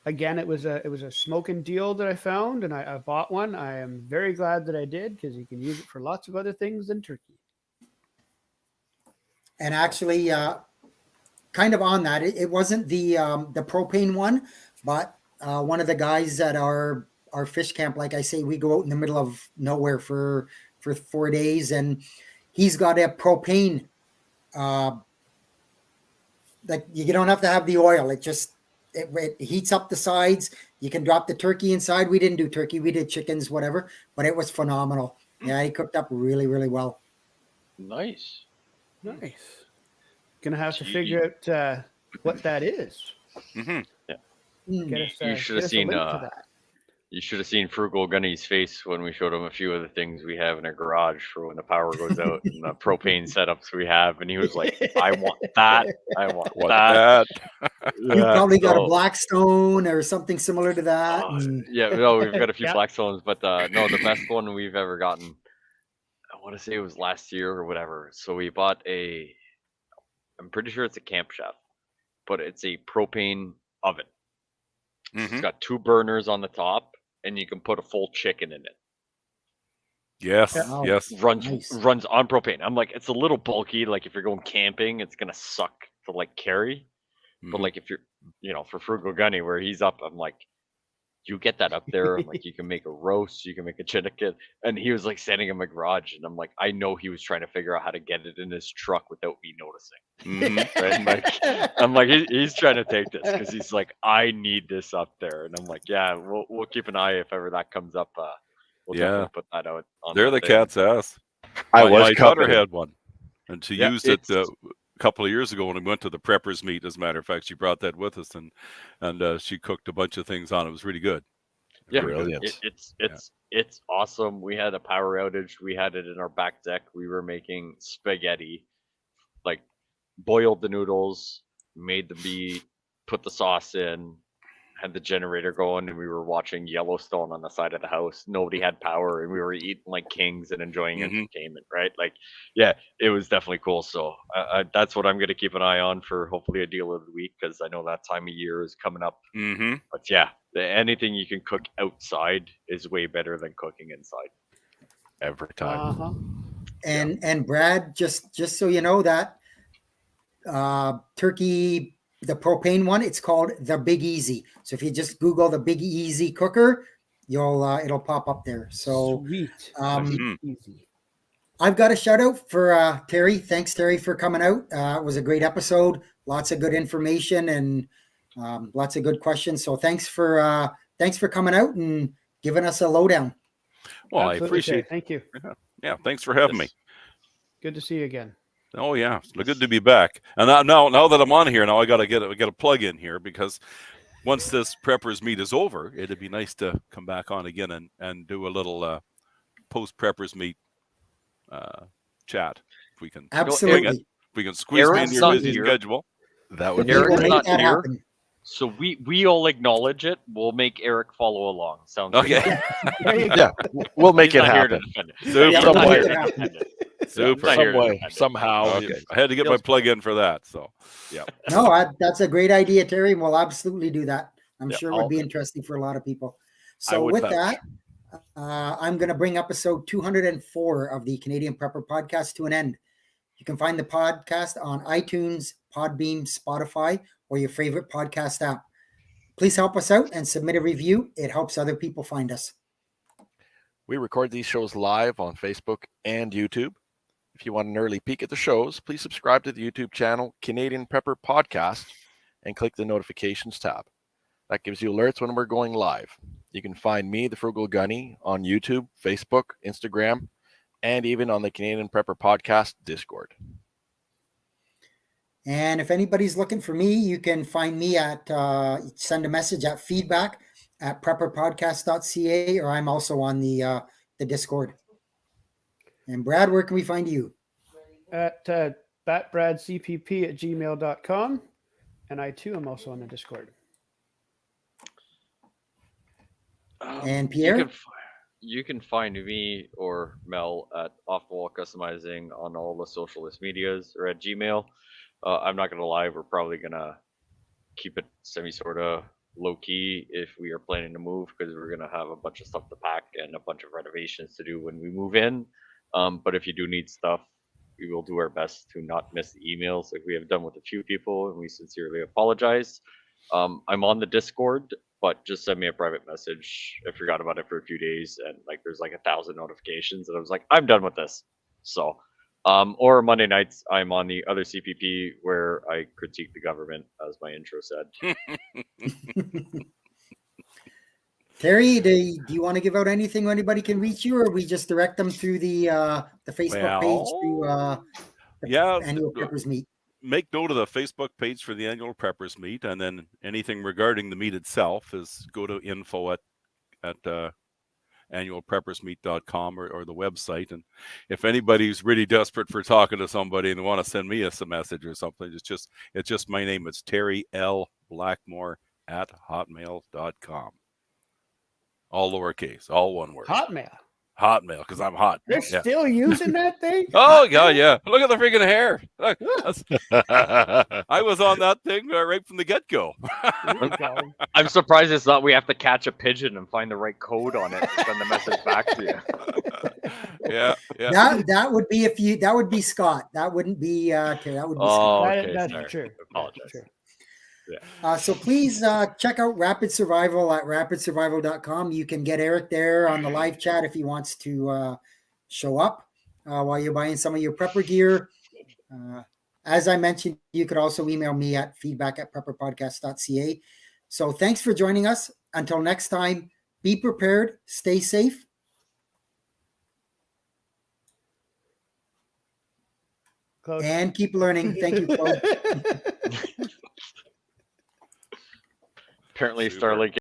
again, it was a smoking deal that I found, and I bought one. I am very glad that I did, because you can use it for lots of other things than turkey. And actually, kind of on that, it wasn't the propane one, but one of the guys at our fish camp, like I say, we go out in the middle of nowhere for 4 days, and he's got a propane. Like, you don't have to have the oil. It heats up the sides. You can drop the turkey inside. We didn't do turkey. We did chickens, whatever, but it was phenomenal. Yeah, he cooked up really, really well. Nice. Nice. Gonna have to figure out what that is. Mm-hmm. Yeah. Get us, You should get have us a seen link to that. you should have seen Frugal Gunny's face when we showed him a few of the things we have in our garage for when the power goes out and the propane setups we have, and he was like, "I want that. I want that." You probably got a Blackstone or something similar to that. Yeah, no, we've got a few Yeah. Blackstones, but no, the best one we've ever gotten, I want to say it was last year or whatever. So we bought I'm pretty sure it's a Camp Chef, but it's a propane oven. It's got 2 burners on the top, and you can put a full chicken in it. Yes, Wow. yes. Runs on propane. I'm like, it's a little bulky. Like, if you're going camping, it's gonna suck to like carry. But like, if you're, for Frugal Gunny, where he's up, I'm like, you get that up there. I'm like, you can make a roast, you can make a chicken. And he was like standing in my garage, and I'm like, I know he was trying to figure out how to get it in his truck without me noticing. Right? Like, I'm like, he's trying to take this because he's like, I need this up there. And I'm like, yeah, we'll keep an eye if ever that comes up. We'll definitely put that out. They're the cat's ass. I My was daughter coveted. had one, and she used it a couple of years ago when we went to the preppers meet. As a matter of fact, she brought that with us, and she cooked a bunch of things on it. It was really good. Yeah, Brilliant. It's awesome. We had a power outage. We had it in our back deck. We were making spaghetti, like boiled the noodles, made the meat, put the sauce in, had the generator going, and we were watching Yellowstone on the side of the house. Nobody had power, and we were eating like kings and enjoying entertainment, right? Like, yeah, it was definitely cool. So that's what I'm going to keep an eye on for, hopefully a deal of the week, because I know that time of year is coming up. But yeah, anything you can cook outside is way better than cooking inside. Every time. And Brad, just so you know, that turkey, the propane one, it's called the Big Easy. So if you just Google the Big Easy cooker, it'll pop up there. So Sweet. Easy. I've got a shout out for Terry. Thanks, Terry, for coming out. It was a great episode. Lots of good information and lots of good questions. So thanks for coming out and giving us a lowdown. Well, Absolutely, I appreciate it. Thank you. Yeah, thanks for having me. Good to see you again. Oh yeah, it's good to be back. And now that I'm on here, now I got to get a plug in here, because once this preppers meet is over, it'd be nice to come back on again and do a little post preppers meet chat. If we can, Absolutely. if we can squeeze me into your busy schedule. That would We be will Eric's make not that here. happen. So we all acknowledge it. We'll make Eric follow along. Sounds Okay. good. There you go. Yeah, we'll make He's it not here to happen. defend it. Super. He's Some not way. here to defend it. Super. Not here Some to way, defend it. somehow. Okay. I had to get my plug in for that. So yeah. No, that's a great idea, Terry. We'll absolutely do that. I'm Yeah, sure it would be interesting for a lot of people. I So would with vouch. that, I'm going to bring episode 204 of the Canadian Prepper Podcast to an end. You can find the podcast on iTunes, Podbean, Spotify, or your favorite podcast app. Please help us out and submit a review. It helps other people find us. We record these shows live on Facebook and YouTube. If you want an early peek at the shows, please subscribe to the YouTube channel Canadian Prepper Podcast and click the notifications tab. That gives you alerts when we're going live. You can find me, the Frugal Gunny, on YouTube, Facebook, Instagram, and even on the Canadian Prepper Podcast Discord. And if anybody's looking for me, you can find me at send a message at feedback@prepperpodcast.ca, or I'm also on the Discord. And Brad, where can we find you? At batbradcpp@gmail.com. And I too am also on the Discord. And Pierre? You can find me or Mel at Off the Wall Customizing on all the socialist medias or at Gmail. I'm not gonna lie, we're probably gonna keep it sort of low key if we are planning to move, because we're gonna have a bunch of stuff to pack and a bunch of renovations to do when we move in. But if you do need stuff, we will do our best to not miss the emails like we have done with a few people, and we sincerely apologize. I'm on the Discord, but just send me a private message. I forgot about it for a few days, and like there's like 1,000 notifications, and I was like, I'm done with this. So, or Monday nights, I'm on the other CPP where I critique the government, as my intro said. Terry, do you want to give out anything where anybody can reach you, or we just direct them through the Facebook page to the Annual Preppers Meet? Make note of the Facebook page for the Annual Preppers Meet, and then anything regarding the meet itself is go to info at annualpreppersmeet.com or the website. And if anybody's really desperate for talking to somebody and they want to send me a message or something, it's just my name. It's Terry L. Blackmore at hotmail.com. All lowercase, all one word. Hotmail, because I'm hot. They're still using that thing? Oh, God, yeah. Look at the freaking hair. Look, I was on that thing right from the get-go. I'm surprised it's not we have to catch a pigeon and find the right code on it to send the message back to you. Yeah. That would be that would be Scott. That wouldn't be Terry. That would be Scott. Okay, That's sorry. true. Apologize. True. Yeah. So please check out Rapid Survival at rapidsurvival.com. You can get Eric there on the live chat if he wants to show up while you're buying some of your prepper gear. As I mentioned, you could also email me at feedback@prepperpodcast.ca. So thanks for joining us. Until next time, be prepared, stay safe. Close. And keep learning. Thank you, Claude. Apparently, Starlink